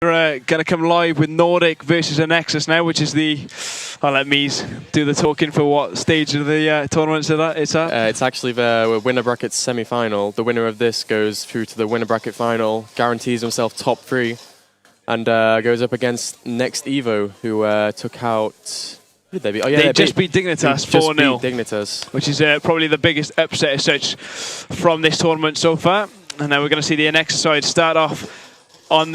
We're going to come live with Nordic versus Anexis now, which is the... I'll let Mies do the talking for what stage of the tournament it's at. It's actually the winner bracket semi-final. The winner of this goes through to the winner bracket final, guarantees himself top 3, and goes up against Next Evo, who took out... Who did they beat? Oh, yeah, they just beat Dignitas 4-0, Dignitas, which is probably the biggest upset as such from this tournament so far. And now we're going to see the Anexis side start off on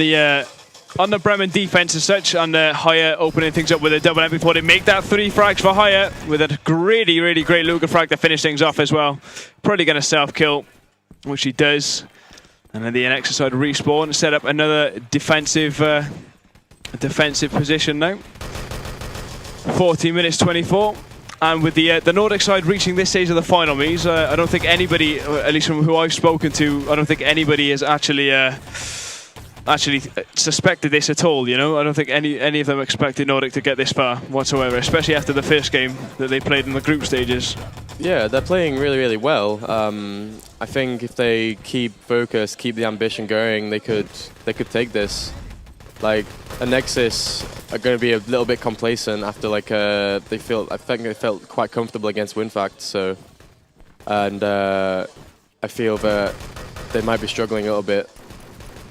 the Bremen defense as such, and Haya opening things up with a double M before they make that 3 frags for Haya, with a really great Luger frag to finish things off as well. Probably going to self-kill, which he does. And then the Anexis side respawn, set up another defensive position now. 14 minutes 24. And with the Nordic side reaching this stage of the final, Mies, I don't think anybody, at least from who I've spoken to, I don't think anybody has actually suspected this at all, you know? I don't think any of them expected Nordic to get this far whatsoever, especially after the first game that they played in the group stages. Yeah, they're playing really well. I think if they keep focus, keep the ambition going, they could take this. Like, Anexis are going to be a little bit complacent after I think they felt quite comfortable against WinFact, so, and I feel that they might be struggling a little bit.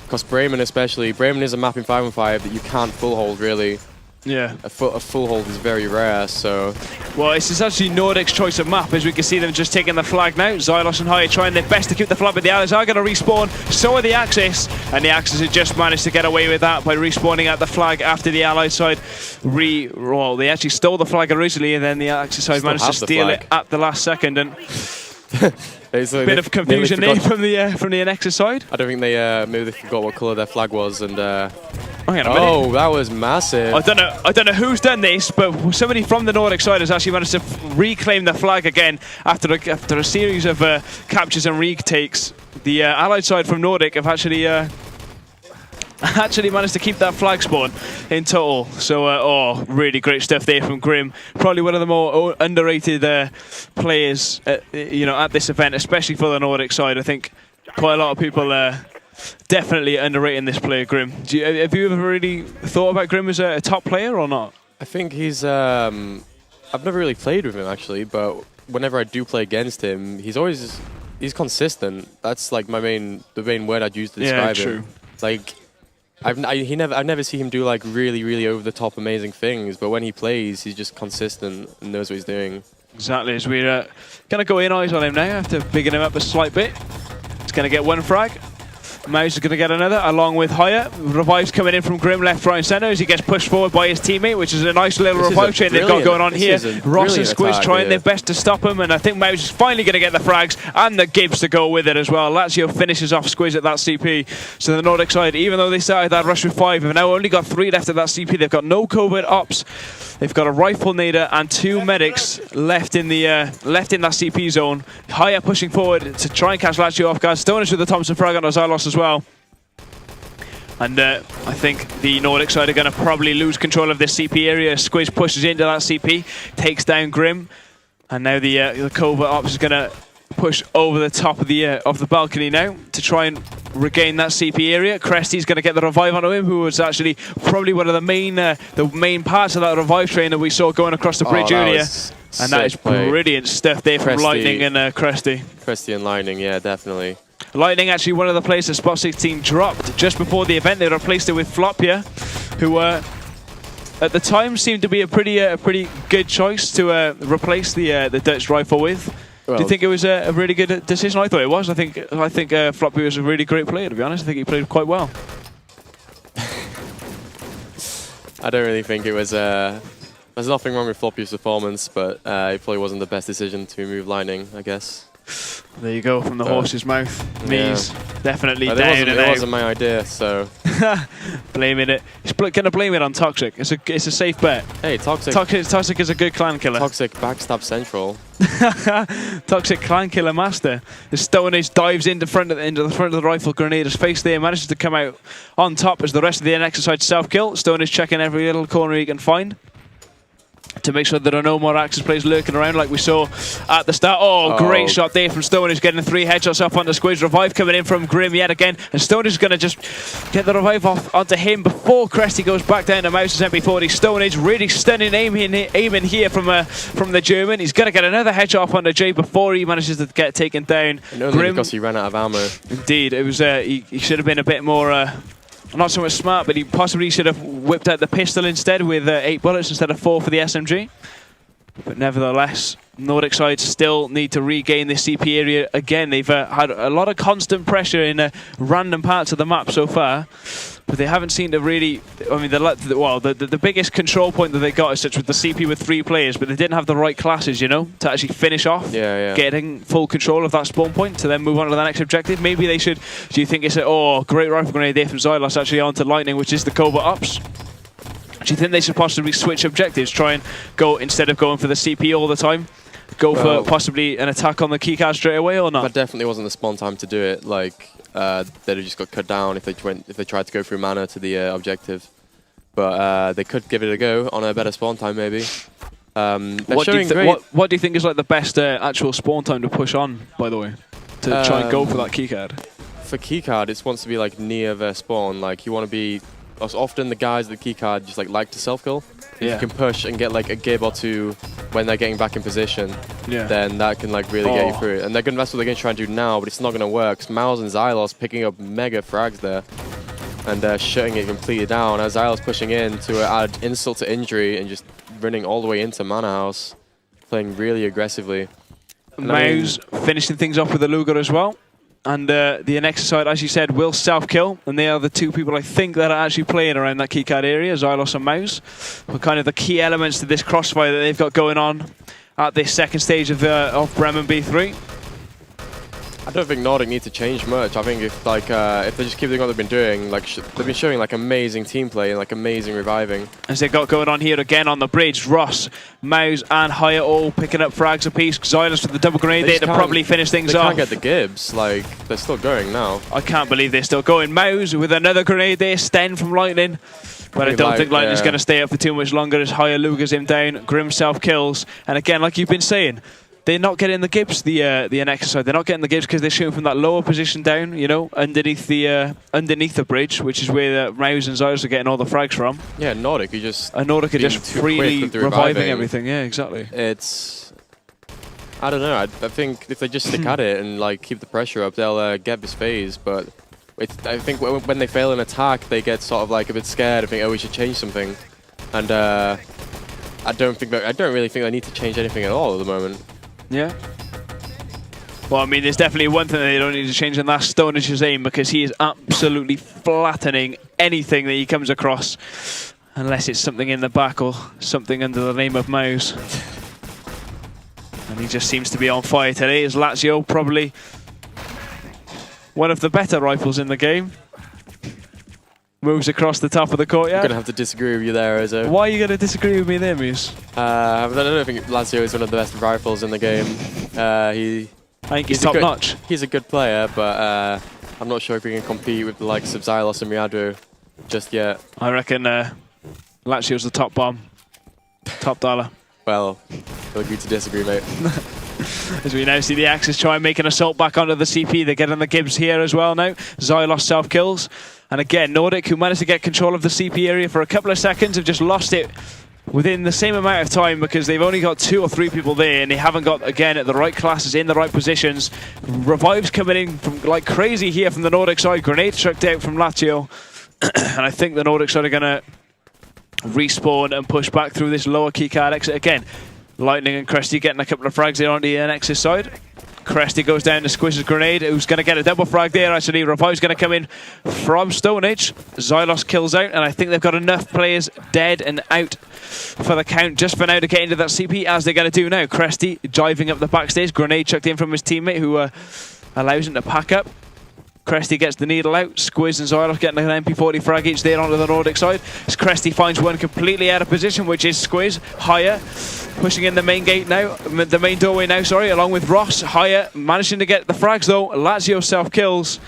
Because Bremen especially, Bremen is a map in 5-on-5 that you can't full hold really. Yeah. A full hold is very rare, so... Well, this is actually Nordic's choice of map, as we can see them just taking the flag now. Xylos and Haya trying their best to keep the flag, but the Allies are going to respawn. So are the Axis, and the Axis have just managed to get away with that by respawning at the flag after the Allied side well, they actually stole the flag originally, and then the Axis side managed to steal it at the last second, and... bit of confusion there from the Anexis side. I don't think they maybe they forgot what colour their flag was, and oh, that was massive. I don't know who's done this, but somebody from the Nordic side has actually managed to reclaim the flag again after a series of captures and retakes. The Allied side from Nordic have actually managed to keep that flag spawn in total. So, really great stuff there from Grim. Probably one of the more underrated players, you know, at this event, especially for the Nordic side. I think quite a lot of people definitely underrating this player, Grim. Have you ever really thought about Grim as a top player or not? I think he's... I've never really played with him, actually, but whenever I do play against him, he's consistent. That's like the main word I'd use to describe him. True. Like... I've never seen him do like really over the top amazing things, but when he plays, he's just consistent and knows what he's doing. Exactly. As we're gonna go in eyes on him now after bigging him up a slight bit. He's gonna get 1 frag. Mouse is going to get another, along with Haya. Revives coming in from Grim, left, right, and centre as he gets pushed forward by his teammate, which is a nice little revive chain they've got going on here. Ross and Squiz trying their best to stop him, and I think Mouse is finally going to get the frags and the Gibbs to go with it as well. Lazio finishes off Squiz at that CP. So the Nordic side, even though they started that rush with 5, have now only got 3 left at that CP. They've got no covert ops. They've got a rifle nader and 2 medics left in that CP zone. Haya pushing forward to try and catch Lazio off guard. Stoners with the Thompson frag on Xylos as well. And I think the Nordic side are going to probably lose control of this CP area. Squiz pushes into that CP, takes down Grim, and now the covert ops is going to push over the top of the balcony now to try and regain that CP area. Cresty's going to get the revive onto him, who was actually probably one of the main parts of that revive train that we saw going across the bridge earlier. And that is brilliant stuff there from Lightning and Cresty. Cresty and Lightning, yeah, definitely. Lightning actually one of the players that Spot 16 dropped just before the event. They replaced it with Flopia, who at the time seemed to be a pretty good choice to replace the Dutch rifle with. Well, do you think it was a really good decision? I thought it was. I think Flopia was a really great player, to be honest. I think he played quite well. I don't really think it was... there's nothing wrong with Flopia's performance, but it probably wasn't the best decision to remove Lightning, I guess. There you go, from the horse's mouth. Mies, definitely down and out. It wasn't my idea, so... Blaming it. He's going to blame it on Toxic. It's a safe bet. Hey, Toxic. Toxic is a good clan killer. Toxic backstab central. Toxic clan killer master. The Stone Age dives into the front of the rifle grenader's face there, manages to come out on top as the rest of the Anexis side self-kill. Stone Age checking every little corner he can find to make sure there are no more Axis players lurking around like we saw at the start. Oh, great shot there from Stonage, getting 3 headshots up onto Squiz. Revive coming in from Grim yet again, and Stonage is going to just get the revive off onto him before Cresty goes back down to Mouse's MP40. Stonage really stunning aiming here from the German. He's going to get another headshot off onto Jay before he manages to get taken down. And only because he ran out of ammo. Indeed, it was he should have been a bit more not so much smart, but he possibly should have whipped out the pistol instead with 8 bullets instead of 4 for the SMG. But nevertheless, Nordic side still need to regain this CP area again. They've had a lot of constant pressure in random parts of the map so far, but they haven't seemed to really. I mean, the biggest control point that they got is such with the CP with 3 players, but they didn't have the right classes, you know, to actually finish off getting full control of that spawn point to then move on to the next objective. Maybe they should. Do you think it's great rifle grenade there from Xylos actually onto Lightning, which is the Cobra Ops? Do you think they should possibly switch objectives, try and go, instead of going for the CP all the time, go for possibly an attack on the keycard straight away, or not? That definitely wasn't the spawn time to do it. Like they'd have just got cut down if they tried to go through mana to the objective. But they could give it a go on a better spawn time, maybe. What do you think is like the best actual spawn time to push on, by the way, to try and go for that keycard? For keycard, it wants to be like near their spawn. Like you want to be. Often the guys with the keycard just like to self-kill. Yeah. You can push and get like a gib or 2 when they're getting back in position. Yeah. Then that can like really get you through it. And that's what they're going to try and do now, but it's not going to work. Because Mouse and Xylos picking up mega frags there. And they're shutting it completely down. As Xylos pushing in to add insult to injury and just running all the way into Mana House. Playing really aggressively. Mouse finishing things off with a Luger as well. And the Anexis side, as you said, will self-kill. And they are the 2 people I think that are actually playing around that keycard area, Xylos and Mouse. But kind of the key elements to this crossfire that they've got going on at this second stage of Bremen B3. I don't think Nordic need to change much. I think if they just keep doing what they've been doing, like they've been showing like amazing team play and like amazing reviving. As they got going on here again on the bridge, Ross, Mouse and Haya all picking up frags apiece. Xylos with the double grenade there to probably finish things off. They can't get the Gibbs, like they're still going now. I can't believe they're still going. Mouse with another grenade there, Sten from Lightning. But I don't think Lightning's going to stay up for too much longer as Haya Lugers him down. Grim self-kills. And again, like you've been saying, they're not getting the Gibbs, the Anexis side. They're not getting the Gibbs because they're shooting from that lower position down, you know, underneath the bridge, which is where the Mouse and Xylos are getting all the frags from. Yeah, Nordic, you just... And Nordic are just freely reviving everything. Yeah, exactly. It's... I don't know. I think if they just stick at it and like keep the pressure up, they'll get this phase. But I think when they fail an attack, they get sort of like a bit scared and think, oh, we should change something. And I don't really think they need to change anything at all at the moment. Yeah. Well, I mean, there's definitely one thing that they don't need to change, and that's Stonage's aim, because he is absolutely flattening anything that he comes across, unless it's something in the back or something under the name of Mouse. And he just seems to be on fire today. Is Lazio probably one of the better rifles in the game? Moves across the top of the courtyard. I'm going to have to disagree with you there, Owzo. Why are you going to disagree with me there, Moose? I don't think Lazio is one of the best rifles in the game. I think he's top-notch. He's a good player, but I'm not sure if we can compete with the likes of Xylos and Riadro just yet. I reckon Lazio's the top bomb. Top dollar. Well, I'll agree to disagree, mate. As we now see the Axis try and make an assault back onto the CP. They're getting the Gibbs here as well now. Xylos self-kills. And again, Nordic, who managed to get control of the CP area for a couple of seconds, have just lost it within the same amount of time because they've only got 2 or 3 people there and they haven't got, again, the right classes in the right positions. Revives coming in from like crazy here from the Nordic side. Grenades chucked out from Lazio. And I think the Nordic side are going to respawn and push back through this lower keycard exit again. Lightning and Cresty getting a couple of frags there on the Anexis side. Cresty goes down to Squish's grenade, who's going to get a double frag there, actually. Revive's going to come in from Stonage. Xylos kills out, and I think they've got enough players dead and out for the count just for now to get into that CP, as they're going to do now. Cresty jiving up the backstage, grenade chucked in from his teammate, who allows him to pack up. Cresty gets the needle out. Squiz and Xylos getting an MP40 frag each there onto the Nordic side. As Cresty finds one completely out of position, which is Squiz. Haya pushing in the main gate now, the main doorway now, sorry, along with Ross. Haya managing to get the frags though. Lazio self-kills.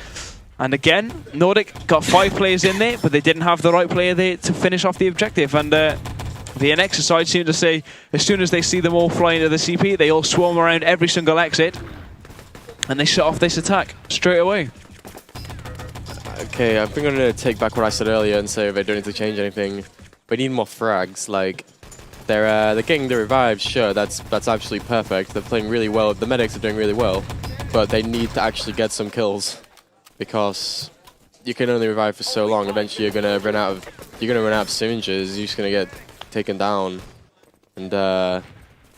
And again, Nordic got 5 players in there, but they didn't have the right player there to finish off the objective. And The Anexis side seem to say as soon as they see them all flying to the CP, they all swarm around every single exit, and they shut off this attack straight away. Okay, I think I'm going to take back what I said earlier and say they don't need to change anything. We need more frags. Like, they're getting the revives, sure, that's absolutely perfect. They're playing really well. The medics are doing really well, but they need to actually get some kills because you can only revive for so long. Eventually, you're gonna run out of syringes. You're just gonna get taken down, and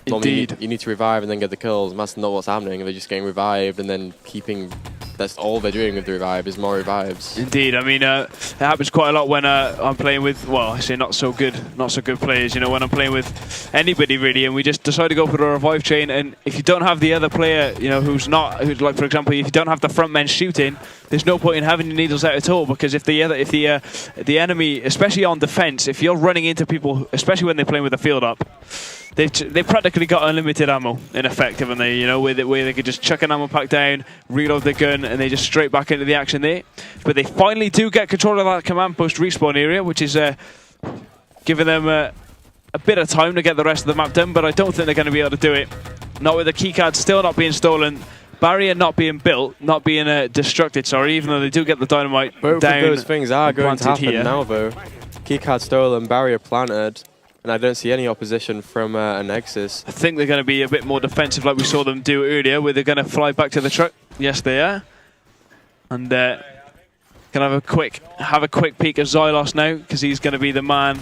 Indeed, you need to revive and then get the kills. And that's not what's happening. They're just getting revived and then keeping. That's all they're doing with the revive is more revives. Indeed, I mean, it happens quite a lot when I'm playing with, well, I say not so good players. You know, when I'm playing with anybody really, and we just decide to go for the revive chain. And if you don't have the other player, you know, who's like for example, if you don't have the front men shooting, there's no point in having your needles out at all, because if the enemy, especially on defense, if you're running into people, especially when they're playing with the field up, they've practically got unlimited ammo in effect, haven't they? You know, where they could just chuck an ammo pack down, reload the gun, and they just straight back into the action there. But they finally do get control of that command post respawn area, which is giving them a bit of time to get the rest of the map done. But I don't think they're going to be able to do it. Not with the keycard still not being stolen, barrier not being built, not being destructed. Sorry, even though they do get the dynamite Both down. of those things are going to happen here. now, though. Keycard stolen, barrier planted. And I don't see any opposition from Anexis. I think they're going to be a bit more defensive like we saw them do earlier, where they're going to fly back to the truck. Yes, they are. And can have a quick peek at Xylos now, because he's going to be the man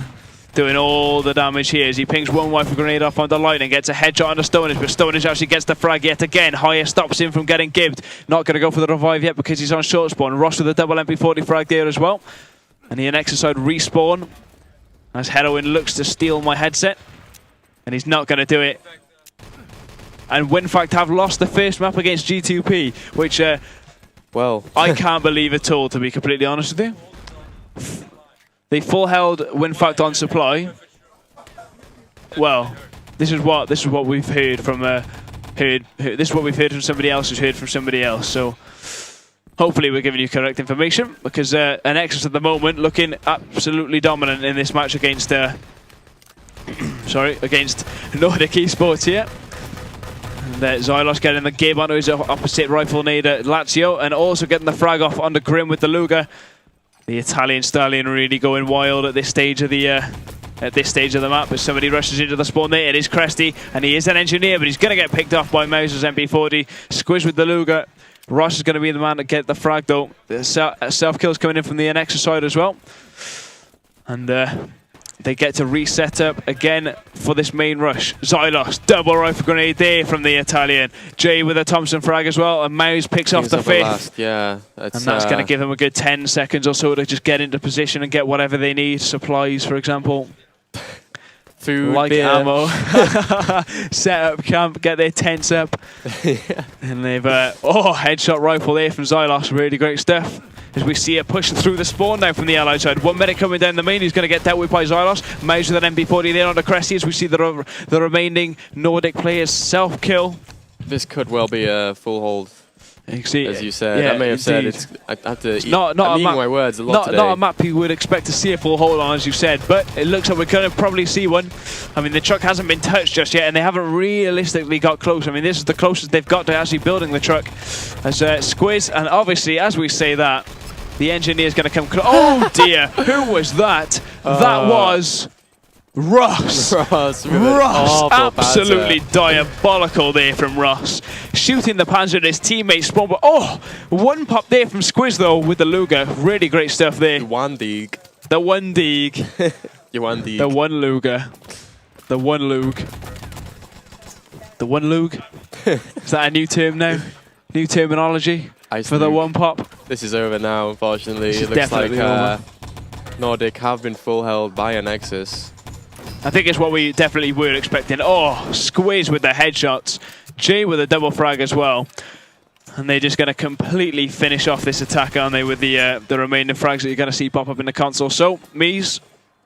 doing all the damage here as he pings one rifle grenade off on the line and gets a headshot on the Stonage, but Stonage actually gets the frag yet again. Haya stops him from getting gibbed. Not going to go for the revive yet because he's on short spawn. Ross with a double MP40 frag there as well. And the Anexis side respawn as Heroin looks to steal my headset, and he's not going to do it. And WinFact have lost the first map against G2P, which well, I can't believe at all, to be completely honest with you. They full held WinFact on supply. Well, this is what we've heard from this is what we've heard from somebody else who's heard from somebody else. So hopefully we're giving you correct information, because Anexis at the moment looking absolutely dominant in this match against against Nordic Esports here. And Xylos getting the gib onto his opposite rifle nade at Lazio, and also getting the frag off onto Grim with the Luger. The Italian stallion really going wild at this stage of the map as somebody rushes into the spawn there. It is Cresty, and he is an engineer, but he's going to get picked off by Mauser's MP40. Squiz with the Luger. Ross is going to be the man to get the frag though. The self-kill's coming in from the Anexis side as well. And they get to reset up again for this main rush. Xylos, double rifle grenade there from the Italian. Jay with a Thompson frag as well, and Maus picks off the fifth. Yeah, and that's going to give them a good 10 seconds or so to just get into position and get whatever they need. Supplies, for example. Food, like beer. Ammo. Set up camp, get their tents up. Yeah. And they've, headshot rifle there from Xylos. Really great stuff. As we see it pushing through the spawn now from the Allied side. One medic coming down the main, he's going to get dealt with by Xylos. Maus with an MP40 there onto Cresty as we see the remaining Nordic players self-kill. This could well be a full hold. As you said, yeah, I may have indeed. said I have to I'm eating my words a lot today. Not a map you would expect to see a full hold on, as you said, but it looks like we're going to probably see one. I mean, the truck hasn't been touched just yet, and they haven't realistically got close. I mean, this is the closest they've got to actually building the truck. As Squiz, and obviously, as we say that, the engineer's going to come close. Oh dear, who was that? That was Ross. Ross, Absolutely diabolical there from Ross. Shooting the Panzer at his teammate spawn, but one pop there from Squiz though with the Luger. Really great stuff there. The one dig. The one dig. The one dig. The one Luger. The one Lug. The one Lug. Is that a new term now? New terminology for the one pop? This is over now, unfortunately. It looks like over. Nordic have been full held by Anexis. I think it's what we definitely were expecting. Squiz with the headshots. Jay with a double frag as well. And they're just going to completely finish off this attack, aren't they, with the remaining frags that you're going to see pop up in the console. So, Mies,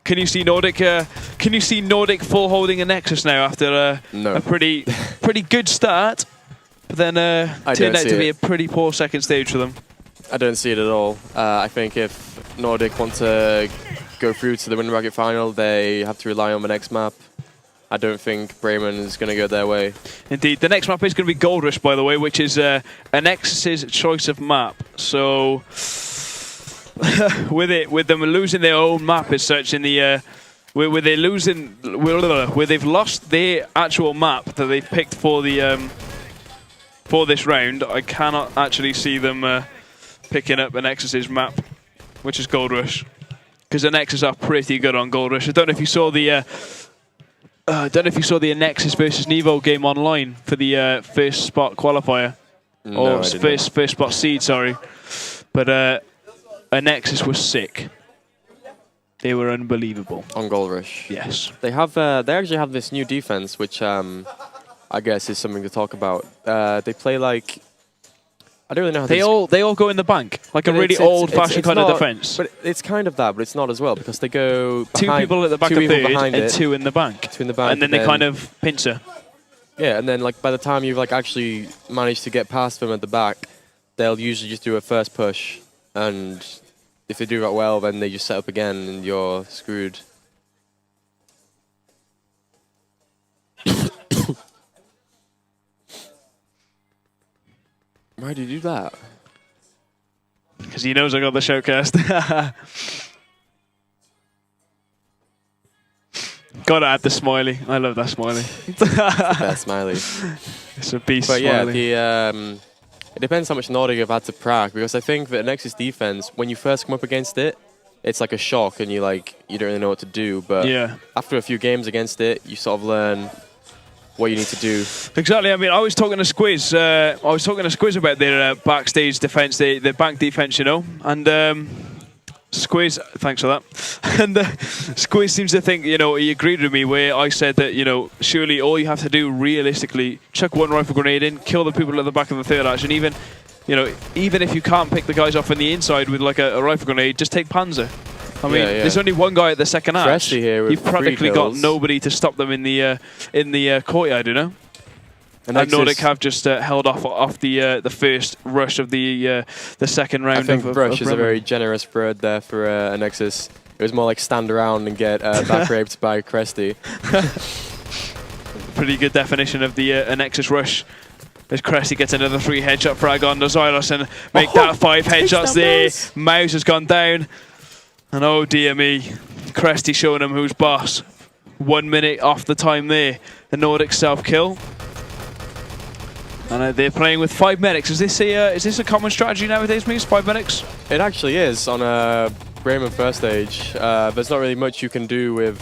can you see Nordic? Can you see Nordic full holding Anexis now after a pretty good start, but then turned out to be a pretty poor second stage for them? I don't see it at all. I think if Nordic want to go through to the Win Bracket final, they have to rely on the next map. I don't think Bremen is going to go their way. Indeed. The next map is going to be Gold Rush, by the way, which is Anexis' choice of map. So, with them losing their own map as such in the... where they've lost their actual map that they've picked for the for this round, I cannot actually see them picking up Anexis' map, which is Gold Rush, because Anexis are pretty good on Gold Rush. I don't know if you saw the Anexis versus Nevo game online for the first spot qualifier, No, or first spot seed, sorry. But Anexis was sick. They were unbelievable On Gold Rush. Yes. They have. They actually have this new defense, which I guess is something to talk about. They play like... I don't really know how they all go in the bank, like a really old-fashioned kind of defense. But it's kind of that, but it's not as well, because they go two people at the back of third and two in the bank. Two in the bank. And then they kind of pincer. Yeah, and then like by the time you've like actually managed to get past them at the back, they'll usually just do a first push, and if they do that well, then they just set up again and you're screwed. Why do you do that? Because he knows I got the Shoutcast. Gotta add the smiley. I love that smiley. That smiley. It's a beast but smiley. yeah, it depends how much Nordic have had to prac, because I think that Anexis defense, when you first come up against it, it's like a shock and you don't really know what to do. But yeah, after a few games against it, you sort of learn what you need to do. Exactly. I mean, I was talking to Squiz. About their backstage defense, their bank defense, you know, and Squiz. Thanks for that. And Squiz seems to think, you know, he agreed with me where I said that, you know, surely all you have to do realistically, chuck one rifle grenade in, kill the people at the back of the third arch, and even, you know, even if you can't pick the guys off on the inside with like a rifle grenade, just take Panzer. I mean, there's only one guy at the second arch. Here You've practically got nobody to stop them in the courtyard, you know. And Nordic have just held off the first rush of the second round. I think rush is a very generous word there for Anexis. It was more like stand around and get back raped by Cresty. Pretty good definition of the Anexis rush. As Cresty gets another 3 headshot frag on Xylos and make that 5 headshots there. Mouse has gone down. And oh dear me, Cresty showing him who's boss. 1 minute off the time there. The Nordic self-kill. And they're playing with 5 medics. Is this a common strategy nowadays, Moose? 5 medics? It actually is on a Bremen first stage. There's not really much you can do with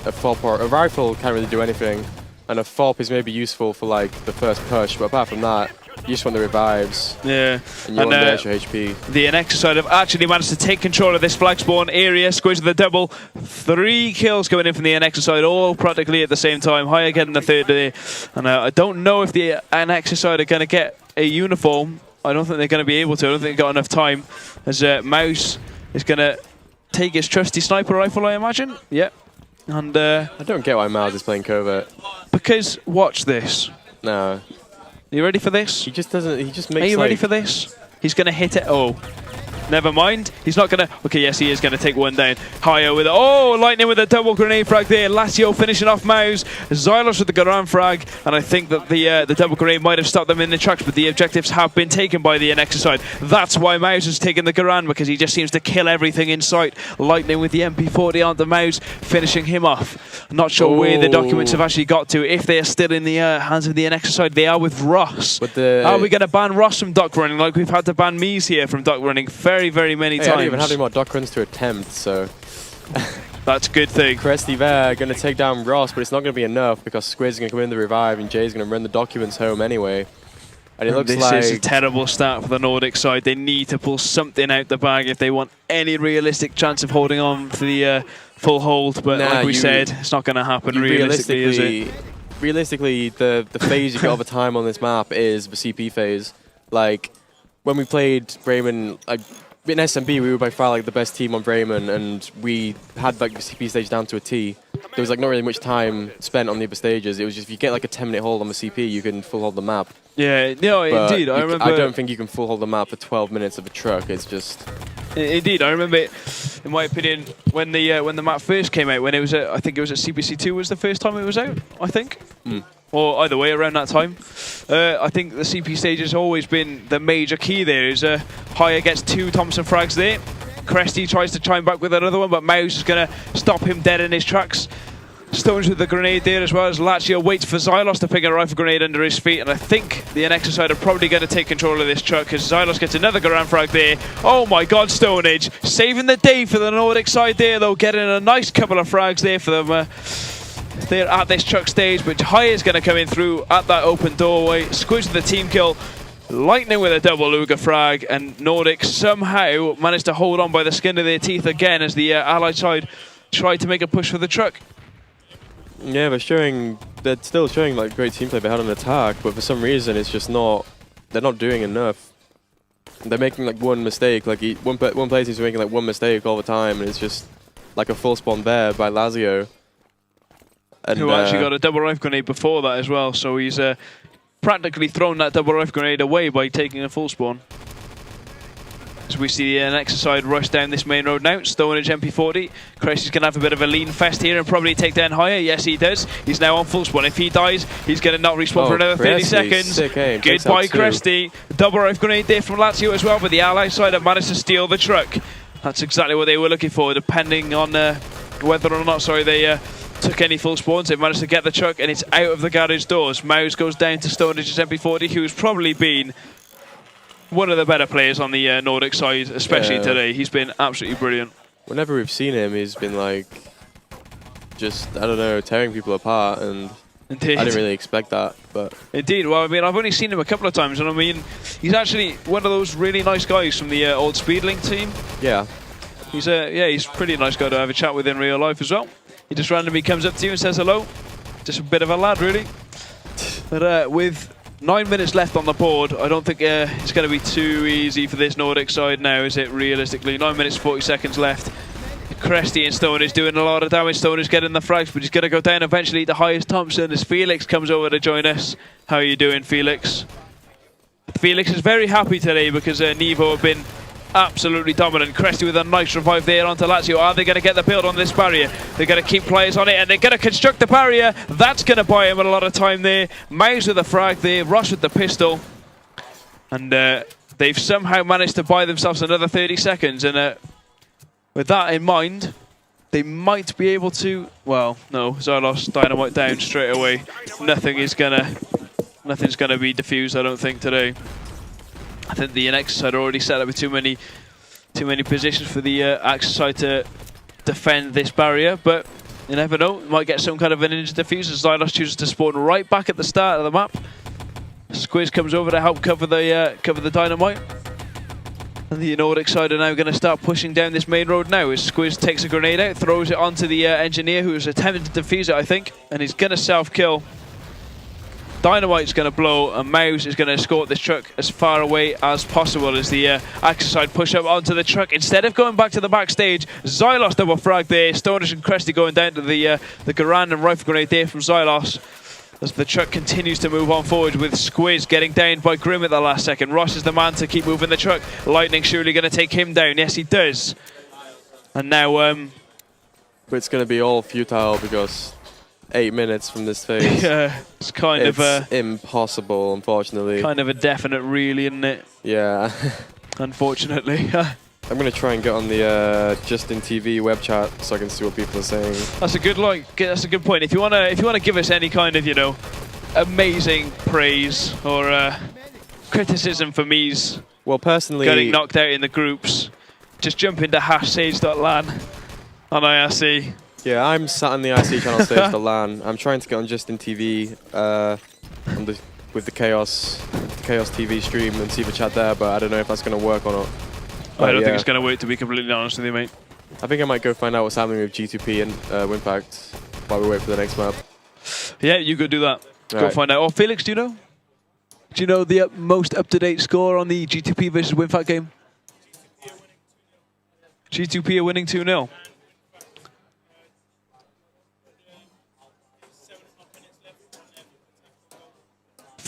a FOP or a rifle. Can't really do anything, and a FOP is maybe useful for like the first push. But apart from that, you just want the revives. Yeah. And you want the extra HP. The Anexis side have actually managed to take control of this flag spawn area. Squeeze the double. 3 kills coming in from the Anexis side, all practically at the same time. Higher getting the third there. And I don't know if the Anexis side are going to get a uniform. I don't think they're going to be able to. I don't think they've got enough time. As Mouse is going to take his trusty sniper rifle, I imagine. Yep. And I don't get why Miles is playing covert. Because, watch this. No. Are you ready for this? He just doesn't. He just makes. Are you ready for this? He's going to hit it. Oh, never mind. He's not going to. Okay, yes, he is going to take one down. Higher with it. Oh, Lightning with a double grenade frag there. Lazio finishing off Mouse. Xylos with the Garan frag. And I think that the double grenade might have stopped them in the tracks, but the objectives have been taken by the Anexis side. That's why Mouse has taken the Garan, because he just seems to kill everything in sight. Lightning with the MP40 onto Mouse, finishing him off. Not sure where the documents have actually got to. If they are still in the hands of the Anexis side, they are with Ross. Are we going to ban Ross from duck running like we've had to ban Mies here from duck running very, very many times? I don't even have any more duck runs to attempt, so... That's a good thing. Cresty there, going to take down Ross, but it's not going to be enough because Squiz is going to come in the revive and Jay's going to run the documents home anyway. And it looks like... This is a terrible start for the Nordic side. They need to pull something out the bag if they want any realistic chance of holding on to the full hold. But like we said, it's not going to happen realistically, is it? Realistically, the phase you get all the time on this map is the CP phase. Like, when we played Bremen, like, in SMB, we were by far like the best team on Bremen, and we had like the CP stage down to a T. there was like not really much time spent on the upper stages. It was just if you get like a 10-minute hold on the CP, you can full hold the map. Yeah, no, But indeed. I remember. I don't think you can full hold the map for 12 minutes of a truck. It's just. Indeed, I remember it, in my opinion, when the map first came out, when it was at, I think it was at CBC2 was the first time it was out, I think. Or either way, around that time. I think the CP stage has always been the major key there. Is Haya gets 2 Thompson frags there. Cresty tries to chime back with another one, but Mouse is going to stop him dead in his tracks. Stones with the grenade there, as well as Lazio waits for Xylos to pick a rifle grenade under his feet, and I think the Anexis side are probably going to take control of this truck because Xylos gets another Garand frag there. Oh my god, Stonehenge saving the day for the Nordic side there, though, getting a nice couple of frags there for them. They're at this truck stage, but Haya is going to come in through at that open doorway. Squids with the team kill. Lightning with a double Luger frag, and Nordic somehow managed to hold on by the skin of their teeth again as the Allied side tried to make a push for the truck. Yeah, they're still showing like great team play behind an attack, but for some reason it's just not. They're not doing enough. They're making like one mistake, like one player seems to be making like one mistake all the time, and it's just like a full spawn bear by Lazio. And, who actually got a double rifle grenade before that as well, so he's practically thrown that double rifle grenade away by taking a full spawn. As we see the Anexis side rush down this main road now. Stonehenge MP40. Cressy's going to have a bit of a lean fest here and probably take down Haya. Yes, he does. He's now on full spawn. If he dies, he's going to not respawn for another 30 seconds. Goodbye, Cresty. Double rifle grenade there from Lazio as well, but the Allied side have managed to steal the truck. That's exactly what they were looking for, depending on whether or not, they took any full spawns. They've managed to get the truck, and it's out of the garage doors. Mouse goes down to Stonehenge's MP40, who's probably been one of the better players on the Nordic side, especially today. He's been absolutely brilliant. Whenever we've seen him, he's been like, just, I don't know, tearing people apart, and Indeed. I didn't really expect that, but... Indeed, well, I mean, I've only seen him a couple of times, and I mean, he's actually one of those really nice guys from the old Speedlink team. Yeah. He's a pretty nice guy to have a chat with in real life as well. He just randomly comes up to you and says hello. Just a bit of a lad, really. But with 9 minutes left on the board, I don't think it's going to be too easy for this Nordic side now, is it, realistically? 9 minutes, 40 seconds left. Cresty and Stone is doing a lot of damage. Stone is getting the frags, but he's going to go down eventually to highest Thompson as Felix comes over to join us. How are you doing, Felix? Felix is very happy today because Nevo have been absolutely dominant. Cresty with a nice revive there onto Lazio. Are they going to get the build on this barrier? They're going to keep players on it, and they're going to construct the barrier. That's going to buy him a lot of time there. Mouse with the frag there. Ross with the pistol. And they've somehow managed to buy themselves another 30 seconds. And with that in mind, they might be able to... Well, no. Xylos dynamite down straight away. Nothing's going to be defused, I don't think, today. I think the Anexis side are already set up with too many positions for the Axis side to defend this barrier, but you never know. Might get some kind of an ninja defuse as Xylos chooses to spawn right back at the start of the map. Squiz comes over to help cover the dynamite. And the Nordic side are now going to start pushing down this main road now as Squiz takes a grenade out, throws it onto the engineer who is attempting to defuse it, I think, and he's going to self-kill. Dynamite's going to blow, and Mouse is going to escort this truck as far away as possible as the Axis side push up onto the truck. Instead of going back to the backstage, Xylos double frag there. Stonehenge and Cresty going down to the Garand and rifle grenade there from Xylos as the truck continues to move on forward with Squiz getting down by Grim at the last second. Ross is the man to keep moving the truck. Lightning surely going to take him down. Yes, he does. And now... But it's going to be all futile because... 8 minutes from this phase. Yeah, it's kind of impossible, unfortunately. Kind of a definite really, isn't it? Yeah. Unfortunately. I'm gonna try and get on the Justin TV web chat so I can see what people are saying. That's a good that's a good point. If you wanna give us any kind of amazing praise or criticism for me's getting knocked out in the groups, just jump into #sage.lan on IRC. Yeah, I'm sat on the IC channel stage for LAN. I'm trying to get on Justin TV with the Chaos TV stream and see the chat there, but I don't know if that's going to work or not. I don't think it's going to work, to be completely honest with you, mate. I think I might go find out what's happening with G2P and Wimpact while we wait for the next map. Yeah, you go do that. Go find out. Oh, Felix, do you know? Do you know the most up-to-date score on the G2P versus Wimpact game? G2P are winning 2-0.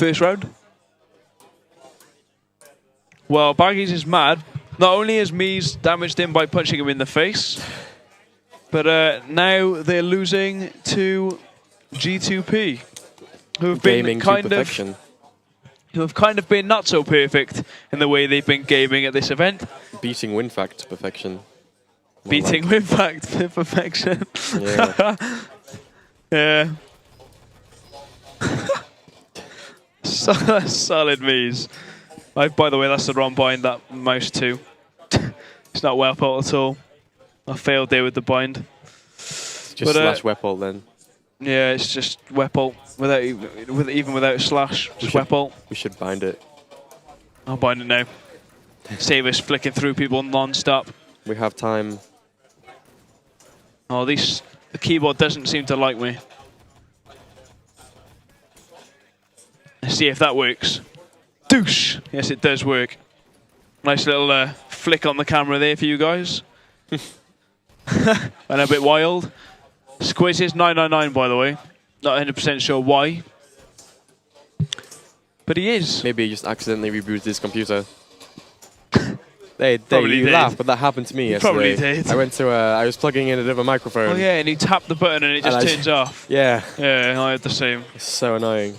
first round. Well, Baggies is mad. Not only is Mies damaged him by punching him in the face, but now they're losing to G2P, who have been kind of been not so perfect in the way they've been gaming at this event. Beating WinFact to perfection. Beating WinFact to perfection. Yeah. Yeah. Solid Mies. By the way, that's the wrong bind, that mouse too. It's not Webpult at all. I failed there with the bind. Just slash Webpult then. Yeah, it's just Webpult even without slash. Just Webpult. We should bind it. I'll bind it now. Save us flicking through people non-stop. We have time. Oh, the keyboard doesn't seem to like me. Let's see if that works. Douche! Yes, it does work. Nice little flick on the camera there for you guys. And a bit wild. Squiz is 999, by the way. Not 100% sure why. But he is. Maybe he just accidentally rebooted his computer. Probably you did. laugh, but that happened to me yesterday. Probably did. I was plugging in a different microphone. Oh yeah, and you tap the button and it just turns off. Yeah. Yeah, I had the same. It's so annoying.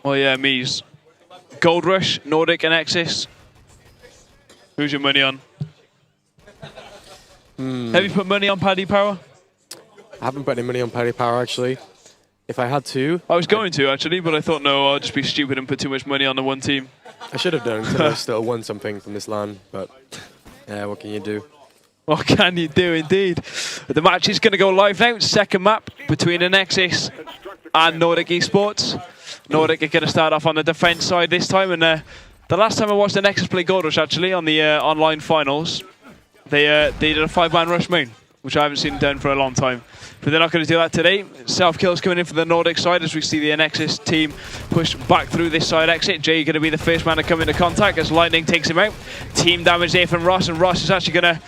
Oh yeah, Mies. Gold Rush, Nordic, Anexis. Who's your money on? Have you put money on Paddy Power? I haven't put any money on Paddy Power, actually. If I had to... I was going to, actually, but I thought, no, I'll just be stupid and put too much money on the one team. I should have done, until I still won something from this LAN, but... Yeah, what can you do? What can you do, indeed? The match is going to go live now. Second map between Anexis and Nordic Esports. Nordic are going to start off on the defense side this time, and the last time I watched Anexis play Gold Rush, actually, on the online finals, they did a 5-man rush main, which I haven't seen done for a long time. But they're not going to do that today. Self-kills coming in for the Nordic side as we see the Anexis team push back through this side exit. Jay going to be the first man to come into contact as Lightning takes him out. Team damage there from Ross, and Ross is actually going to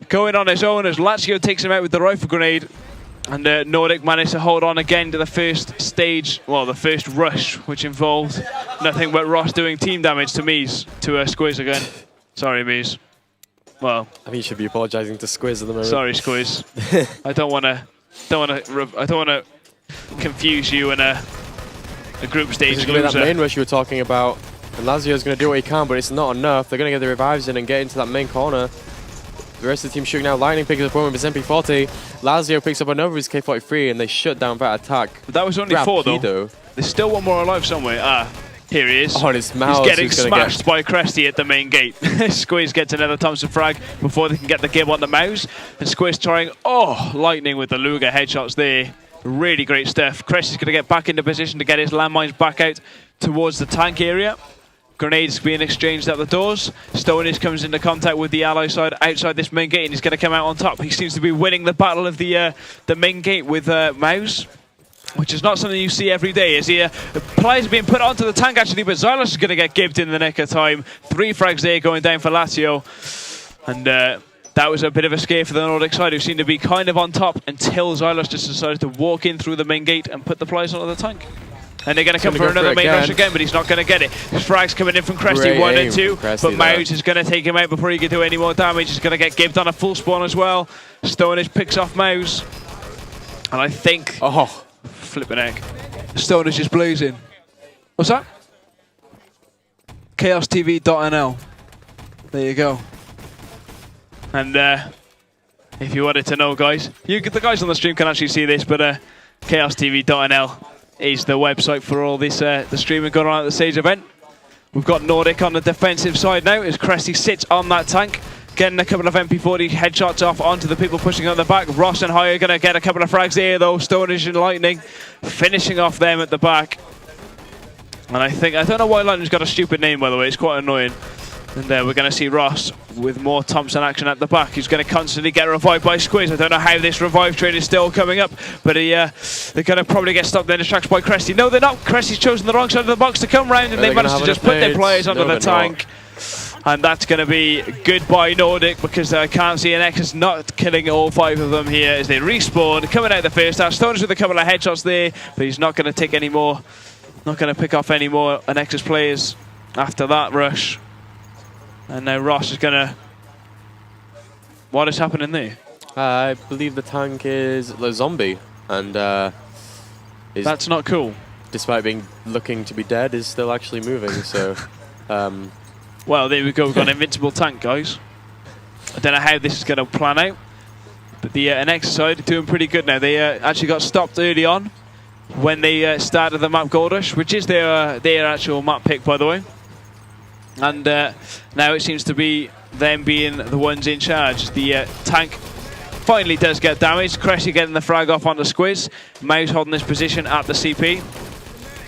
go in on his own as Lazio takes him out with the rifle grenade. And Nordic managed to hold on again to the first stage, well, the first rush, which involved nothing but Ross doing team damage to Mies, to Squiz again. Sorry, Mies. Well, I think you should be apologising to Squiz at the moment. Sorry, Squiz. I don't want to confuse you in a group stage loser. That main rush you were talking about, and Lazio's going to do what he can, but it's not enough. They're going to get the revives in and get into that main corner. The rest of the team shooting now. Lightning picks up one with his MP40. Lazio picks up another with his K43, and they shut down that attack. But that was only 4, though. There's still one more alive somewhere. Ah, here he is. Oh, and it's Mouse. He's getting smashed by Cresty at the main gate. Squiz gets another Thompson frag before they can get the gib on the Mouse. And Squiz trying, Lightning with the Luger headshots there. Really great stuff. Cresty's going to get back into position to get his landmines back out towards the tank area. Grenades being exchanged at the doors. Stoners comes into contact with the ally side outside this main gate, and he's going to come out on top. He seems to be winning the battle of the main gate with Mouse, which is not something you see every day. As the players are being put onto the tank actually, but Xylos is going to get gibbed in the nick of time. 3 frags there going down for Lazio, and that was a bit of a scare for the Nordic side, who seemed to be kind of on top until Xylos just decided to walk in through the main gate and put the players onto the tank. And they're going to come for another main rush again, but he's not going to get it. Frags coming in from Cresty, 1 and 2, but Mouse is going to take him out before he can do any more damage. He's going to get gibbed on a full spawn as well. Stoners picks off Mouse, and I think... flipping egg. Stoners just blazing. What's that? ChaosTV.nl. There you go. And if you wanted to know, guys, the guys on the stream can actually see this, but ChaosTV.nl is the website for all this the streaming going on at the stage event. We've got Nordic on the defensive side now as Cresty sits on that tank, getting a couple of MP40 headshots off onto the people pushing on the back. Ross and High are going to get a couple of frags there though. Stoners and Lightning finishing off them at the back. And I don't know why Lightning's got a stupid name, by the way. It's quite annoying. And we're going to see Ross with more Thompson action at the back. He's going to constantly get revived by Squiz. I don't know how this revive trade is still coming up, but they're going to probably get stopped then distracted by Cresty. No, they're not. Cresty's chosen the wrong side of the box to come round, and they managed to just put their players under the tank. And that's going to be goodbye Nordic, because I can't see Anexis not killing all 5 of them here as they respawn. Coming out the first half, Stoners with a couple of headshots there, but he's not going to take any more, not going to pick off any more Anexis players after that rush. And now Ross is going to... What is happening there? I believe the tank is a zombie, and that's not cool. Despite looking to be dead, is still actually moving. So, well, there we go. We've got an invincible tank, guys. I don't know how this is going to plan out, but the Anexis side are doing pretty good now. They actually got stopped early on when they started the map Gold Rush, which is their actual map pick, by the way. And now it seems to be them being the ones in charge. The tank finally does get damaged. Cressy getting the frag off onto Squiz. Mouse holding this position at the CP.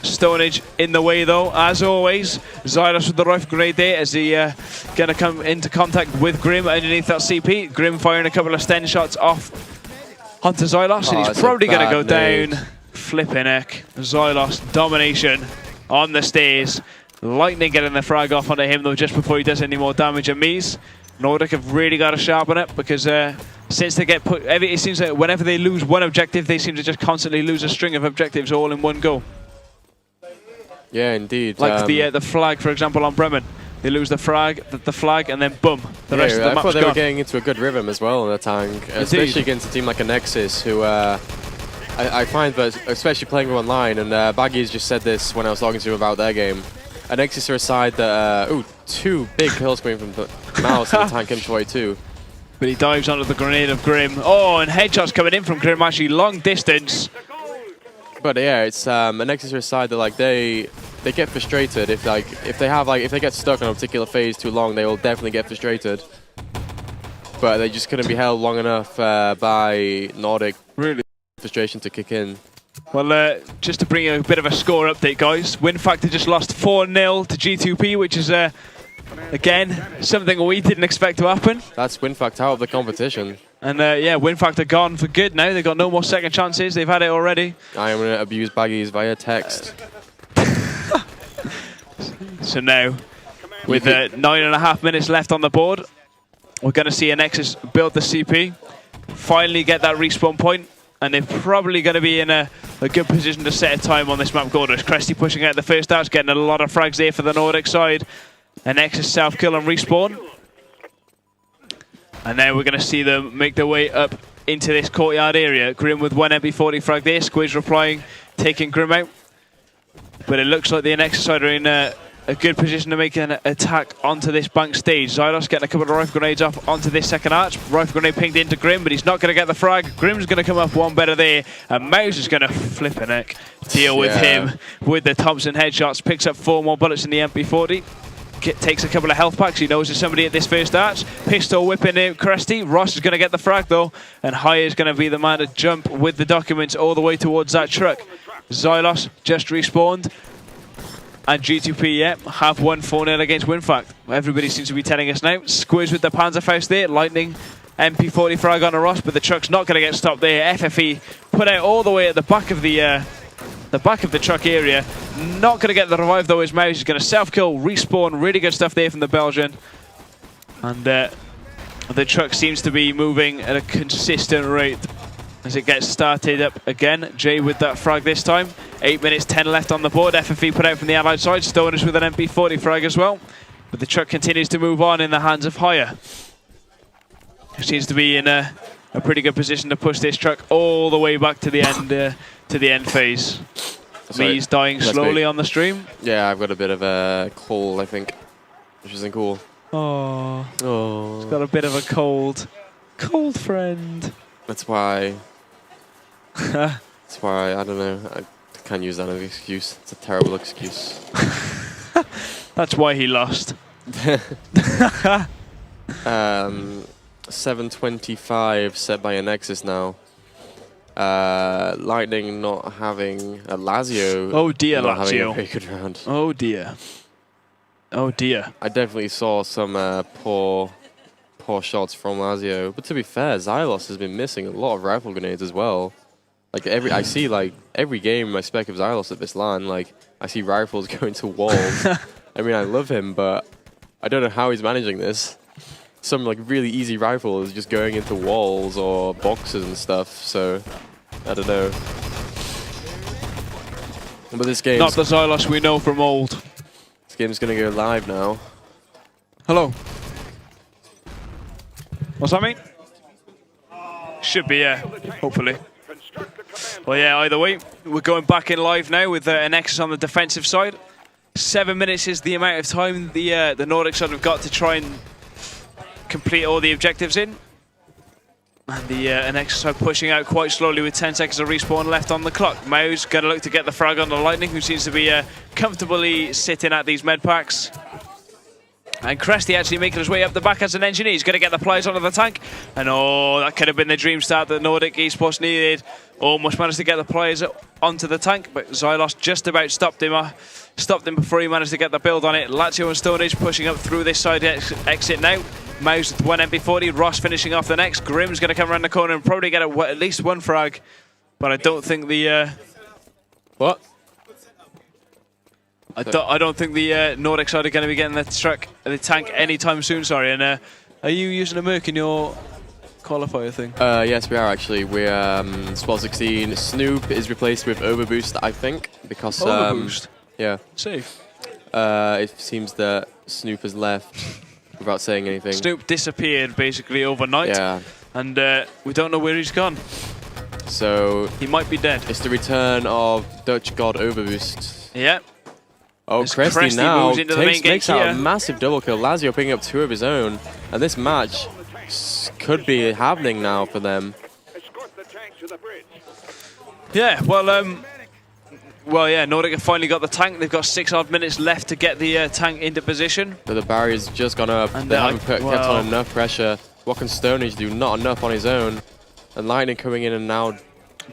Stonage in the way though, as always. Xylos with the rifle grenade there as he going to come into contact with Grim underneath that CP. Grim firing a couple of sten shots off onto Xylos, and he's probably going to go down. Flipping heck. Xylos domination on the stairs. Lightning getting the frag off onto him though just before he does any more damage. And Mies, Nordic have really got to sharpen it, because since they get put, it seems like whenever they lose one objective, they seem to just constantly lose a string of objectives all in one go. Yeah, indeed. Like the flag, for example, on Bremen. They lose the flag, and then boom, the rest of the map's I thought they gone. were getting into a good rhythm as well in the tank, especially against a team like Anexis, who I find that, especially playing them online, and Baggy's just said this when I was talking to him about their game. Anexis are a side that, ooh, 2 big kills coming from the mouse and the tank M22. But he dives onto the grenade of Grim. Oh, and headshots coming in from Grim, actually long distance. But yeah, it's Anexis are a side that they get frustrated if they get stuck on a particular phase too long. They will definitely get frustrated. But they just couldn't be held long enough by Nordic. Really? Frustration to kick in. Well, just to bring you a bit of a score update, guys. Win Factor just lost 4-0 to G2P, which is, again, something we didn't expect to happen. That's Win Factor out of the competition. And yeah, Win Factor gone for good now. They've got no more second chances. They've had it already. I am going to abuse Baggies via text. So now, with 9.5 minutes left on the board, we're going to see Anexis build the CP, finally get that respawn point, and they're probably going to be in a good position to set a time on this map. Gordon Cressy pushing out the first outs, getting a lot of frags there for the Nordic side. Anexis self-kill and respawn. And now we're going to see them make their way up into this courtyard area. Grim with 1 MP40 frag there. Squiz replying, taking Grim out. But it looks like the Anexis side are in a good position to make an attack onto this bank stage. Xylos getting a couple of rifle grenades off onto this second arch. Rifle grenade pinged into Grim, but he's not going to get the frag. Grim's going to come up one better there. And Mouse is going to flip a neck. Deal with him with the Thompson headshots. Picks up 4 more bullets in the MP40. Takes a couple of health packs. He knows there's somebody at this first arch. Pistol whipping in Crusty. Ross is going to get the frag though. And High is going to be the man to jump with the documents all the way towards that truck. Xylos just respawned. And G2P, have won 4-0 against Winfact. Everybody seems to be telling us now. Squiz with the Panzerfaust there. Lightning MP40 frag on a Ross, but the truck's not going to get stopped there. FFE put out all the way at the back of the truck area. Not going to get the revive though. His Mouse is going to self-kill, respawn. Really good stuff there from the Belgian. And the truck seems to be moving at a consistent rate as it gets started up again. Jay with that frag this time. 8 minutes 10 left on the board. FFE put out from the allied side. Stoners with an MP40 frag as well. But the truck continues to move on in the hands of Hire. He seems to be in a pretty good position to push this truck all the way back to the end phase. Me's dying slowly on the stream. Yeah, I've got a bit of a cold, I think, which isn't cool. Oh, he's got a bit of a cold friend. That's why. That's why I don't know. I can't use that as an excuse. It's a terrible excuse. That's why he lost. 7:25 set by Anexis now. Lightning not having a Lazio. Oh dear, not having Lazio. a very good round. Oh dear. Oh dear. I definitely saw some poor shots from Lazio. But to be fair, Xylos has been missing a lot of rifle grenades as well. Like I see like every game I spec of Xylos at this LAN, like I see rifles going to walls. I mean, I love him, but I don't know how he's managing this. Some like really easy rifle is just going into walls or boxes and stuff. So I don't know. But this game, not the Xylos we know from old. This game's gonna go live now. Hello. What's that mean? Should be, yeah. Hopefully. Well, yeah. Either way, we're going back in live now with Anexis on the defensive side. 7 minutes is the amount of time the Nordic side have got to try and complete all the objectives in. And the Anexis side pushing out quite slowly with 10 seconds of respawn left on the clock. Mao's going to look to get the frag on the Lightning, who seems to be comfortably sitting at these med packs. And Cresty actually making his way up the back as an engineer. He's going to get the pliers onto the tank. And oh, that could have been the dream start that Nordic esports needed. Almost managed to get the pliers onto the tank, but Xylos just about stopped him before he managed to get the build on it. Lazio and Stone Age pushing up through this side exit now. Maus with one MP40, Ross finishing off the next. Grim's going to come around the corner and probably get at least one frag. But I don't think the... What? I don't think the Nordic side are going to be getting the tank anytime soon, sorry. And are you using a Merc in your qualifier thing? Yes, we are actually. We're Spot 16. Snoop is replaced with Overboost, I think, because... Overboost? Yeah. Safe. It seems that Snoop has left without saying anything. Snoop disappeared basically overnight. Yeah. And we don't know where he's gone. So... he might be dead. It's the return of Dutch God Overboost. Yeah. Oh, Cresty now makes out a massive double kill. Lazio picking up 2 of his own. And this match could be happening now for them. Yeah, well, yeah, Nordic have finally got the tank. They've got 6 odd minutes left to get the tank into position. But the barrier's just gone up. And they haven't kept on enough pressure. What can Stone Age do? Not enough on his own. And Lightning coming in and now...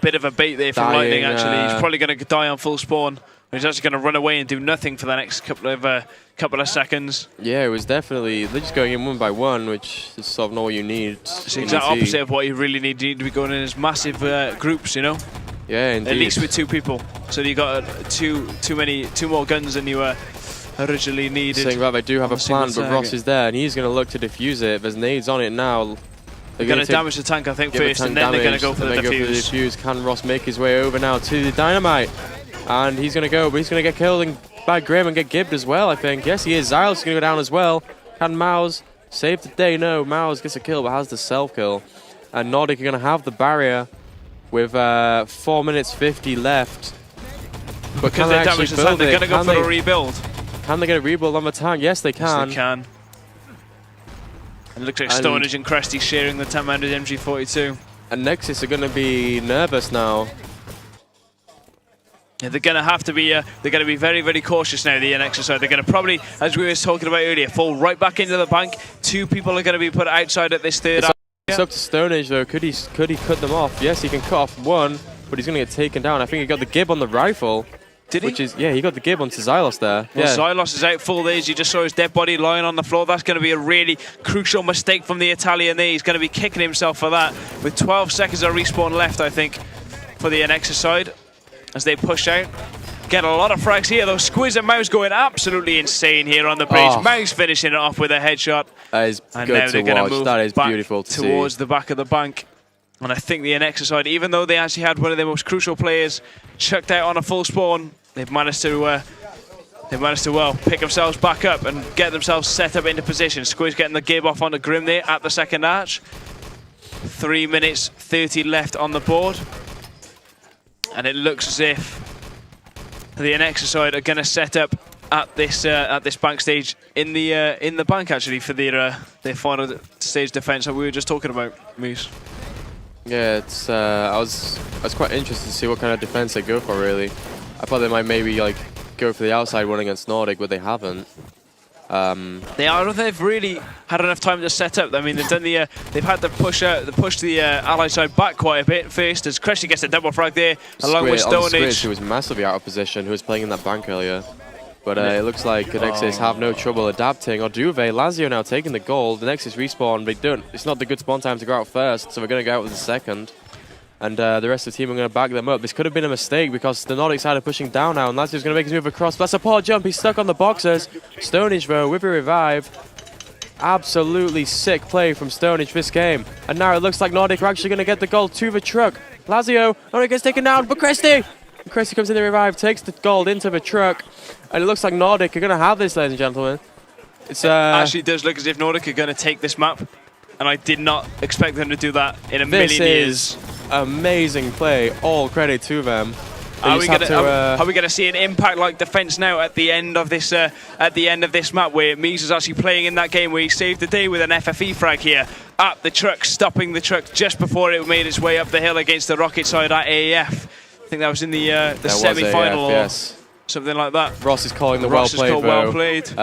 bit of a bait there from Lightning, actually. He's probably going to die on full spawn. He's actually going to run away and do nothing for the next couple of seconds. Yeah, it was definitely... they're just going in one by one, which is sort of not what you need. It's the exact opposite of what you really need. You need to be going in as massive groups, you know? Yeah, indeed. At least with 2 people. So you got two more guns than you originally needed. Saying that they do have a plan, but Ross is there, and he's going to look to defuse it. There's nades on it now. They're going to damage the tank, I think, first, and then they're going to go for the defuse. Can Ross make his way over now to the dynamite? And he's going to go, but he's going to get killed by Grim and get gibbed as well, I think. Yes, he is. Xylos is going to go down as well. Can Maus save the day? No, Maus gets a kill, but has the self-kill. And Nordic are going to have the barrier with 4 minutes 50 left. But because they damaged the tank, they're going to go for a rebuild. Can they get a rebuild on the tank? Yes, they can. Yes, they can. And it looks like Stone Age and Cresty sharing the 10-man MG42. And Anexis are going to be nervous now. Yeah, they're going to have to be. They're going to be very, very cautious now. The Anexis side. They're going to probably, as we were talking about earlier, fall right back into the bank. 2 people are going to be put outside at this third. It's up to Stone Age though. Could he cut them off? Yes, he can cut off one, but he's going to get taken down. I think he got the gib on the rifle. Did he? Yeah, he got the gib onto Xylos there. Well, yeah. Xylos is out full days. You just saw his dead body lying on the floor. That's going to be a really crucial mistake from the Italian there. He's going to be kicking himself for that. With 12 seconds of respawn left, I think, for the Anexis side, as they push out. Get a lot of frags here, though. Squiz and Maus going absolutely insane here on the bridge. Maus finishing it off with a headshot. That is and good now to they're going watch. to move That is back beautiful to towards see. the back of the bank. And I think the Anexis side, even though they actually had one of their most crucial players chucked out on a full spawn, they've managed to well pick themselves back up and get themselves set up into position. Squiz getting the gib off onto Grim there at the second arch. 3 minutes 30 left on the board, and it looks as if the Anexis side are going to set up at this bank stage in the bank actually for their final stage defense that we were just talking about, Moose. Yeah, it's I was quite interested to see what kind of defense they go for. Really, I thought they might maybe like go for the outside one against Nordic, but they haven't. They've really had enough time to set up. I mean, they've done they've had to push the ally side back quite a bit first, as Cresty gets a double frag there, along with Stone Age. Who was massively out of position, who was playing in that bank earlier. But it looks like Anexis have no trouble adapting. Or Duve, Lazio now taking the goal. The Anexis respawn, they don't. It's not the good spawn time to go out first, so we're going to go out with the second. And the rest of the team are going to back them up. This could have been a mistake because the Nordic side are pushing down now, and Lazio's going to make his move across. That's a poor jump. He's stuck on the boxers. Stonage, though, with a revive. Absolutely sick play from Stonage this game. And now it looks like Nordic are actually going to get the gold to the truck. Lazio, Nordic gets taken down, but Christie comes in the revive, takes the gold into the truck. And it looks like Nordic are going to have this, ladies and gentlemen. It actually does look as if Nordic are going to take this map. And I did not expect them to do that in a million years. Amazing play. All credit to them. Are we going to see an impact-like defense now at the end of this map, where Mies is actually playing in that game where he saved the day with an FFE frag here at the truck, stopping the truck just before it made its way up the hill against the Rocket side at AAF. I think that was in the semi-final or something like that. Ross is calling the well played. Well played.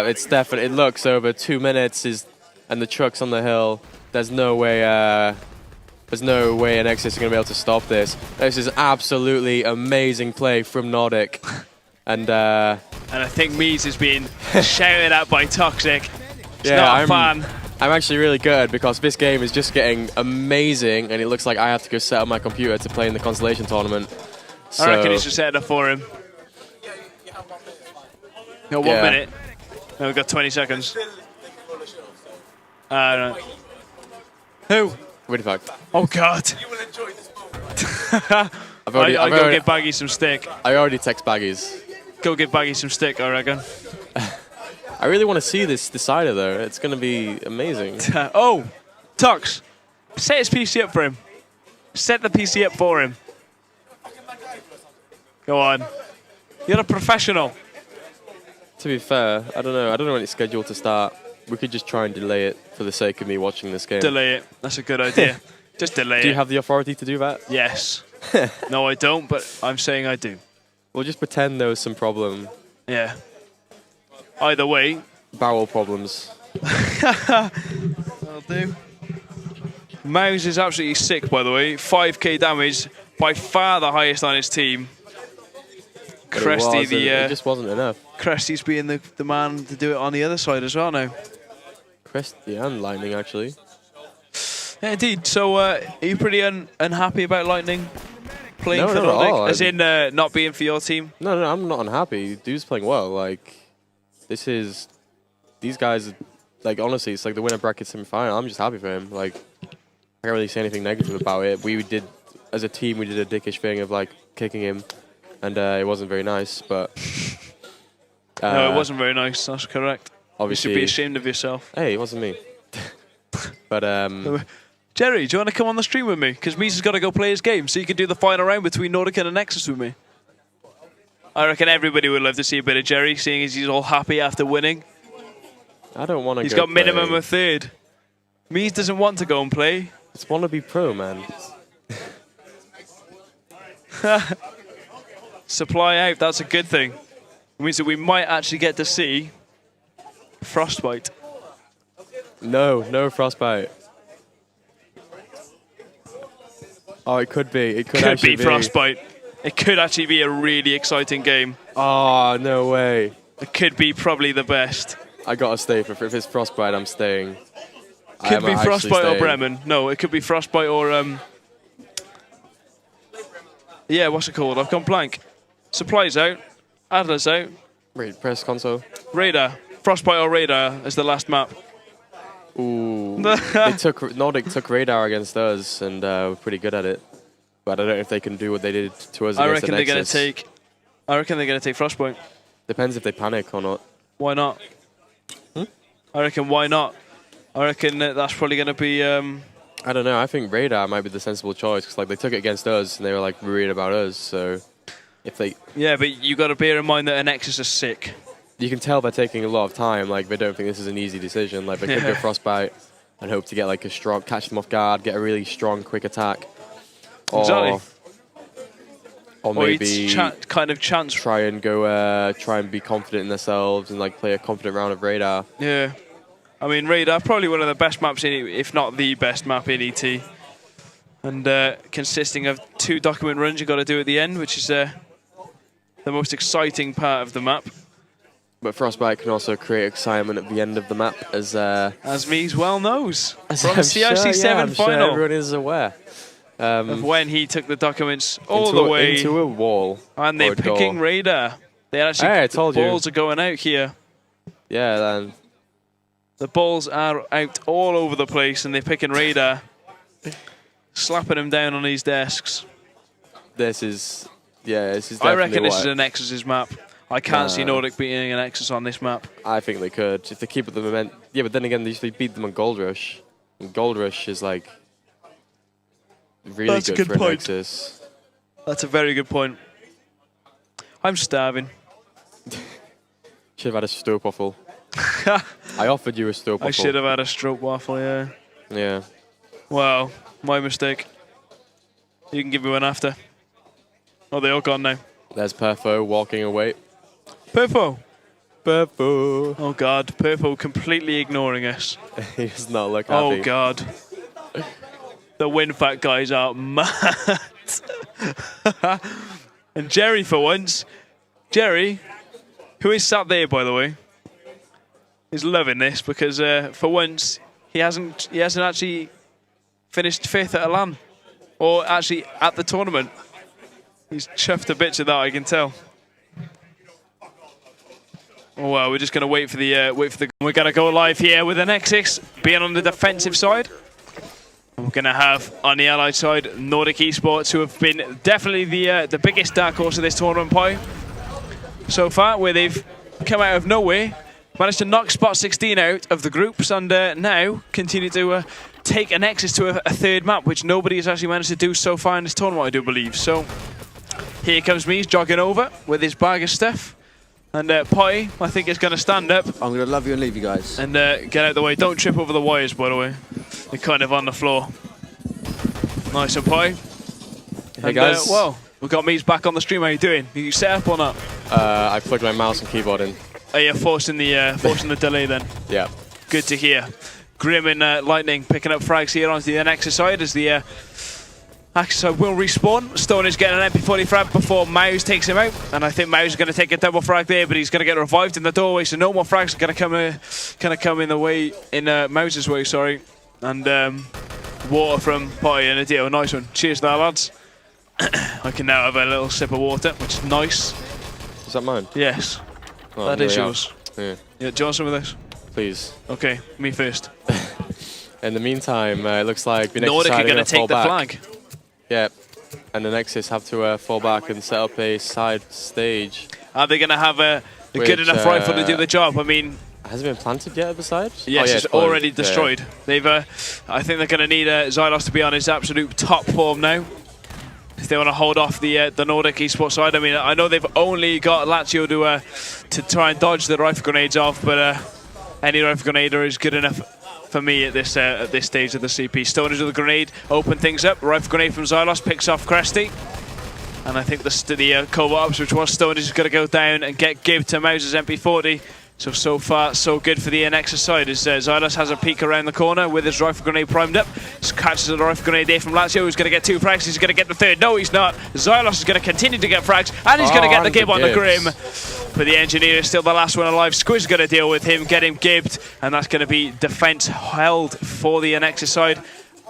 It's definitely. It looks over 2 minutes and the truck's on the hill. There's no way. There's no way Anexis is going to be able to stop this. This is absolutely amazing play from Nordic. And I think Mies is being shouted at by Toxic. He's not a fan. I'm actually really good because this game is just getting amazing, and it looks like I have to go set up my computer to play in the Constellation Tournament. So I reckon it's just set up for him. Got 1 minute. No, we've got 20 seconds. No. Who? Really fuck. Oh God! You will enjoy this I'll go give Baggy some stick. I already text Baggies. Go give Baggy some stick, I reckon. I really want to see this decider though. It's going to be amazing. Oh, Tux, set his PC up for him. Set the PC up for him. Go on. You're a professional. To be fair, I don't know when it's scheduled to start. We could just try and delay it for the sake of me watching this game. Delay it. That's a good idea. Just delay it. Do you have the authority to do that? Yes. No, I don't, but I'm saying I do. We'll just pretend there was some problem. Yeah. Either way. Barrel problems. That'll do. Mouse is absolutely sick, by the way. 5k damage. By far the highest on his team. Cresty, it just wasn't enough. Cresty's being the man to do it on the other side as well now. Cresty and Lightning, actually. Yeah, indeed. So, are you pretty unhappy about Lightning playing for Nordic? As in, not being for your team? No, I'm not unhappy. Dude's playing well. Like, these guys, like, honestly, it's like the winner bracket semi-final. I'm just happy for him. Like, I can't really say anything negative about it. We did, as a team, we did a dickish thing of, like, kicking him. And it wasn't very nice, but... no, it wasn't very nice. That's correct. Obviously, you should be ashamed of yourself. Hey, it wasn't me. But Jerry, do you want to come on the stream with me? Because Mies has got to go play his game, so you can do the final round between Nordic and Anexis with me. I reckon everybody would love to see a bit of Jerry, seeing as he's all happy after winning. I don't want to. He's got minimum a third. Mies doesn't want to go and play. Just want to be pro, man. Supply out, that's a good thing. It means that we might actually get to see Frostbite. No Frostbite. Oh, it could be. It could be Frostbite. It could actually be a really exciting game. Oh, no way. It could be probably the best. I gotta stay. If it's Frostbite, I'm staying. Could be Frostbite or Bremen. No, it could be Frostbite or... yeah, what's it called? I've gone blank. Supplies out. Adler's out. Wait, press console. Radar. Frostbite or Radar as the last map. Ooh. Nordic took Radar against us and were pretty good at it. But I don't know if they can do what they did to us. I reckon they're going to take. I reckon they're going to take Frostbite. Depends if they panic or not. Why not? I reckon why not? I reckon that's probably going to be. I don't know. I think Radar might be the sensible choice because like they took it against us and they were like worried about us. So if they. Yeah, but you got to bear in mind that Anexis is sick. You can tell they're taking a lot of time. Like they don't think this is an easy decision. Like they could go Frostbite and hope to get like a strong, catch them off guard, get a really strong, quick attack. Exactly. Or maybe kind of chance. Try and be confident in themselves and like play a confident round of Radar. Yeah. I mean, Radar, probably one of the best maps, if not the best map in ET. And consisting of 2 document runs you got to do at the end, which is the most exciting part of the map. But Frostbite can also create excitement at the end of the map, as Mies well knows. As From the CIC 7 final. Sure everyone is aware. of when he took the documents all the way into a wall. And they're picking radar. They actually, hey, I told the balls are going out here. Yeah, then. The balls are out all over the place, and they're picking radar, slapping them down on these desks. This is definitely I reckon this is an Anexis map. I can't see Nordic beating an Anexis on this map. I think they could if they keep up the momentum. Yeah, but then again, they usually beat them on Gold Rush. And Gold Rush is like really good for Anexis. That's a very good point. I'm starving. Should have had a stroopwafel. I offered you a stroopwafel. I should have had a stroopwafel, yeah. Yeah. Well, my mistake. You can give me one after. Oh, they all gone now. There's Perfo walking away. Perfo. Perfo. Oh God, Perfo completely ignoring us. He does not look happy. Oh God. The WinFat guys are mad. And Jerry, for once, Jerry, who is sat there, by the way, is loving this because for once he hasn't actually finished 5th at a LAN, or actually at the tournament. He's chuffed a bit of that, I can tell. Oh well, we're just gonna wait for the We're gonna go live here with Anexis being on the defensive side. We're gonna have on the allied side Nordic Esports, who have been definitely the biggest dark horse of this tournament pie so far, where they've come out of nowhere, managed to knock spot 16 out of the groups, and now continue to take Anexis to a 3rd map, which nobody has actually managed to do so far in this tournament, I do believe. So here comes me, he's jogging over with his bag of stuff. And Pi, I think, is going to stand up. I'm going to love you and leave you guys. And get out of the way. Don't trip over the wires, by the way. They're kind of on the floor. Nice and Pi. Hey guys. Well, we've got Mees back on the stream. How are you doing? Are you set up or not? I plugged my mouse and keyboard in. Oh, you're forcing the delay then? Yeah. Good to hear. Grim and Lightning picking up frags here onto the Anexis side as the Anexis side will respawn. Stone is getting an MP40 frag before Mouse takes him out, and I think Mouse is going to take a double frag there, but he's going to get revived in the doorway, so no more frags are going to come in the way, in Mouse's way, sorry. And water from Potty and a deal. Nice one. Cheers to that, lads. I can now have a little sip of water, which is nice. Is that mine? Yes. Oh, that is yours. Yeah. Yeah, do you want some of this? Please. Okay, me first. In the meantime, it looks like the Nordic are going to take the flag. Yeah, and the Anexis have to fall back and set up a side stage. Are they going to have a good enough rifle to do the job? I mean, has it been planted yet at the side? Yes, it's already destroyed. Yeah. They've. I think they're going to need Xylos to be on his absolute top form now, if they want to hold off the Nordic esports side. I mean, I know they've only got Lazio to try and dodge the rifle grenades off, but any rifle grenader is good enough for me at this stage of the CP. Stoners with the grenade, open things up. Rifle grenade from Xylos picks off Cresty. And I think the Cobalt Ops, which was Stoners, is going to go down and get Gib to Mouse's MP40. So far, so good for the Anexis side, as Xylos has a peek around the corner with his rifle grenade primed up. Just catches a rifle grenade there from Lazio, who's going to get 2 frags. He's going to get the 3rd. No, he's not. Xylos is going to continue to get frags, and he's going to get the Gib on the Grim. But the Engineer is still the last one alive. Squiz is going to deal with him, get him gibbed, and that's going to be defense held for the Anexis side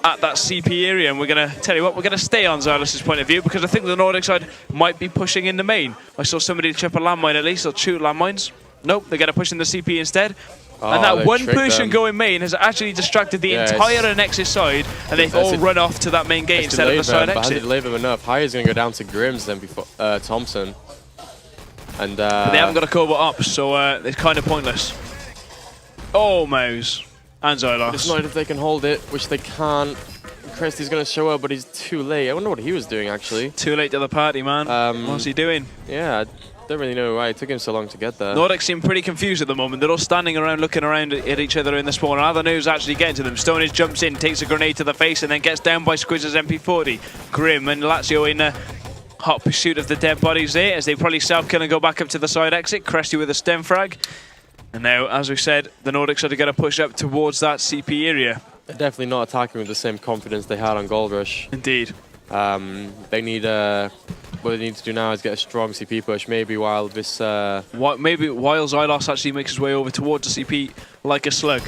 at that CP area. And we're going to tell you what, we're going to stay on Xylos' point of view, because I think the Nordic side might be pushing in the main. I saw somebody chip a landmine at least, or 2 landmines. Nope, they're going to push in the CP instead. And that one person going main has actually distracted the entire Anexis side, and they've all run off to that main gate instead of the side exit. I didn't leave him enough. Higher's going to go down to Grims then before Thompson. And but they haven't got a Cobalt up, so it's kind of pointless. Oh, Mouse. And Xylos. It's not if they can hold it, which they can't. Cresty's going to show up, but he's too late. I wonder what he was doing, actually. Too late to the party, man. What's he doing? Yeah. Don't really know why it took him so long to get there. Nordic seem pretty confused at the moment. They're all standing around, looking around at each other in the spawn. Other news actually getting to them. Stonage jumps in, takes a grenade to the face, and then gets down by Squizz's MP40. Grim and Lazio in hot pursuit of the dead bodies there, as they probably self-kill and go back up to the side exit. Cresty with a stem frag. And now, as we said, the Nordics are going to push up towards that CP area. They're definitely not attacking with the same confidence they had on Gold Rush. Indeed. They need what they need to do now is get a strong CP push. Maybe while this maybe while Xylos actually makes his way over towards the CP like a slug.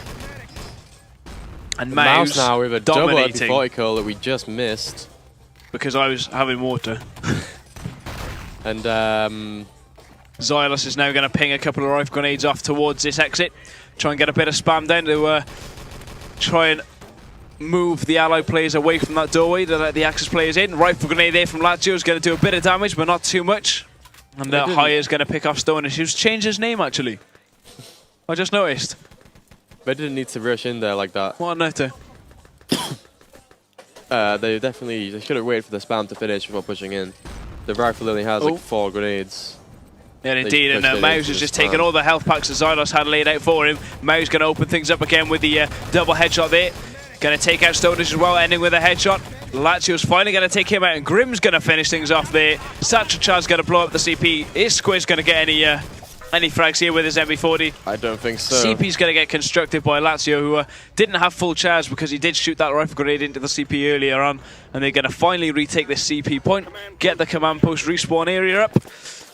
And Mouse now with a dominating. double MP40 curl that we just missed. because I was having water. And Xylus is now going to ping a couple of rifle grenades off towards this exit. Try and get a bit of spam down to try and move the allied players away from that doorway to let the Axis players in. Rifle grenade there from Lazio is going to do a bit of damage, but not too much. And Haya is going to pick off Stone, and she's changed his name actually. I just noticed. They didn't need to rush in there like that. What on earth? They should have waited for the spam to finish before pushing in. The rifle only has like 4 grenades. Yeah, indeed, and Mouse has just taken all the health packs that Xylos had laid out for him. Mouse going to open things up again with the double headshot there. Going to take out Stonage as well, ending with a headshot. Lazio's finally going to take him out, and Grim's going to finish things off there. Satchel going to blow up the CP. Is Squiz going to get any frags here with his MB40? I don't think so. CP's going to get constructed by Lazio, who didn't have full charge because he did shoot that rifle grenade into the CP earlier on, and they're going to finally retake this CP point, get the command post respawn area up.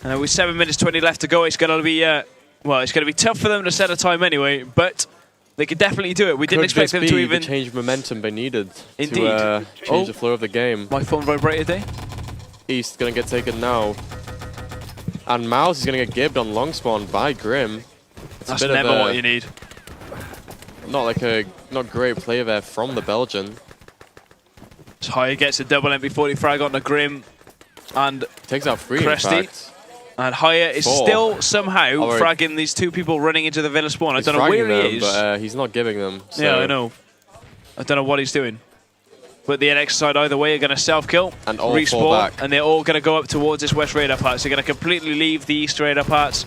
With 7 minutes 20 left to go, it's going to be well, it's going to be tough for them to set a time anyway, but they could definitely do it. We didn't expect them to even the change momentum they needed. Indeed. To change the flow of the game. My phone vibrated there. East going to get taken now. And Mouse is going to get gibbed on long spawn by Grim. That's never what you need. Not great play there from the Belgian. So Haya gets a double MP40 frag on the Grim and takes out 3 Cresty. in fact. And Haya is still somehow fragging these 2 people running into the villa spawn. I don't know where he is. But he's not giving them. So. Yeah, I know. I don't know what he's doing. But the NX side either way are going to self-kill, and all respawn, and they're all going to go up towards this west radar parts. They're going to completely leave the east radar parts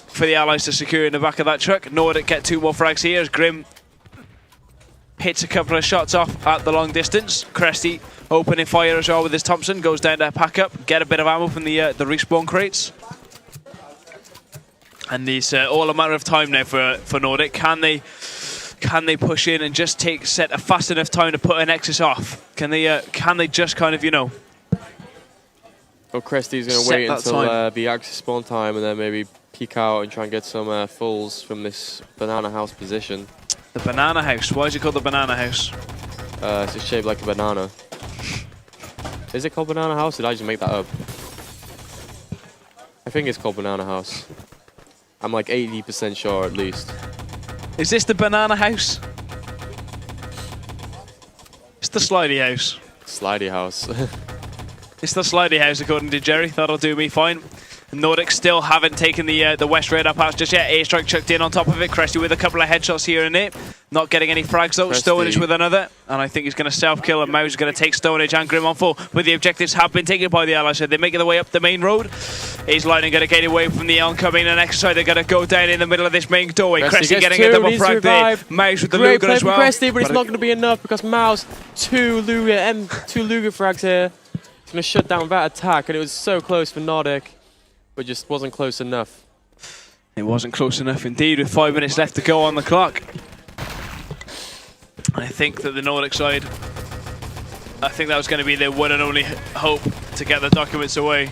for the allies to secure in the back of that truck. Nordic get 2 more frags here as Grim hits a couple of shots off at the long distance. Cresty opening fire as well with his Thompson, goes down to pack up, get a bit of ammo from the respawn crates. And it's all a matter of time now for Nordic. Can they push in and just set a fast enough time to put Anexis off? Can they just kind of, you know? Well, Cresty's going to wait until the Axis spawn time and then maybe peek out and try and get some fulls from this banana house position. The banana house. Why is it called the banana house? It's just shaped like a banana. Is it called banana house? Did I just make that up? I think it's called banana house. I'm like 80% sure at least. Is this the banana house? It's the slidey house. Slidey house. It's the slidey house according to Jerry. That'll do me fine. Nordic still haven't taken the west radar pass just yet. Airstrike chucked in on top of it. Cresty with a couple of headshots here and there. Not getting any frags though. Stonage with another. And I think he's going to self-kill, and Mouse is going to take Stonage and Grim on full. But the objectives have been taken by the allies. So they're making their way up the main road. Is Lightning going to get away from the oncoming, and next side they're going to go down in the middle of this main doorway. Cresty getting a double frag there. Mouse with the Luger as well. Cresty, but it's not going to be enough because Mouse, 2 Luger frags here. He's going to shut down that attack, and it was so close for Nordic. But just wasn't close enough. It wasn't close enough indeed, with 5 minutes left to go on the clock. I think that the Nordic side, I think that was going to be their one and only hope to get the documents away.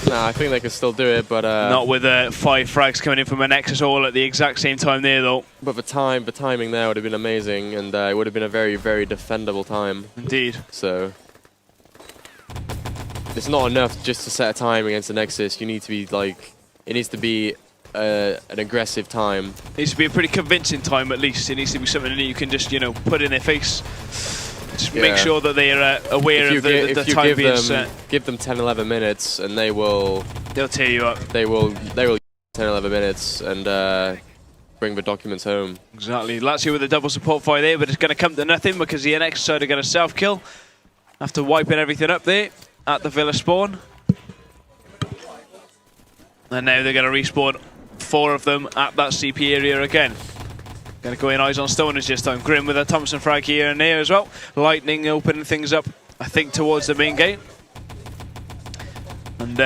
Nah, I think they could still do it, but not with 5 frags coming in from Anexis all at the exact same time there, though. But the timing there would have been amazing, and it would have been a very, very defendable time. Indeed. So it's not enough just to set a time against Anexis. You need to be like, it needs to be an aggressive time. It needs to be a pretty convincing time at least. It needs to be something that you can just, you know, put in their face. Just make sure that they are aware of the time being set. Give them 10-11 minutes and they'll tear you up. They will 10-11 minutes and bring the documents home. Exactly. Lazio with a double support fire there, but it's going to come to nothing because the NX side are going to self-kill after wiping everything up there at the villa spawn. And now they're going to respawn 4 of them at that CP area again. Going to go in eyes on Stonage this time. Grim with a Thompson frag here and there as well. Lightning opening things up, I think, towards the main gate. And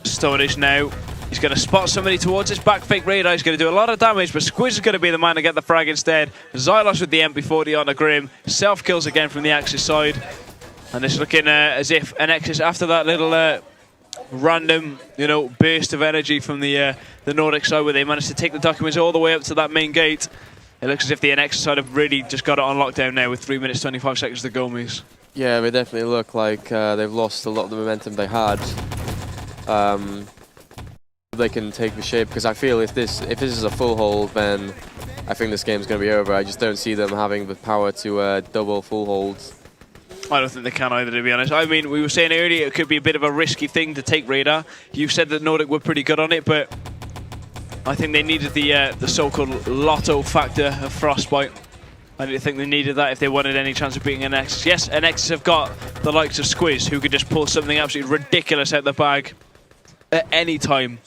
Stonage now, he's going to spot somebody towards his back fake radar. He's going to do a lot of damage, but Squiz is going to be the man to get the frag instead. Xylos with the MP40 on the Grim. Self-kills again from the Axis side. And it's looking as if Anexis, after that little random, you know, burst of energy from the Nordic side where they managed to take the documents all the way up to that main gate, it looks as if the Anexis side have really just got it on lockdown now with 3 minutes 25 seconds to go, Mies. Yeah, they definitely look like they've lost a lot of the momentum they had. They can take the shape, because I feel if this is a full hold, then I think this game's going to be over. I just don't see them having the power to double full holds. I don't think they can either, to be honest. I mean, we were saying earlier it could be a bit of a risky thing to take Radar. You said that Nordic were pretty good on it, but I think they needed the so-called lotto factor of Frostbite. I didn't think they needed that if they wanted any chance of beating Anexis. Yes, Anexis have got the likes of Squiz, who could just pull something absolutely ridiculous out the bag at any time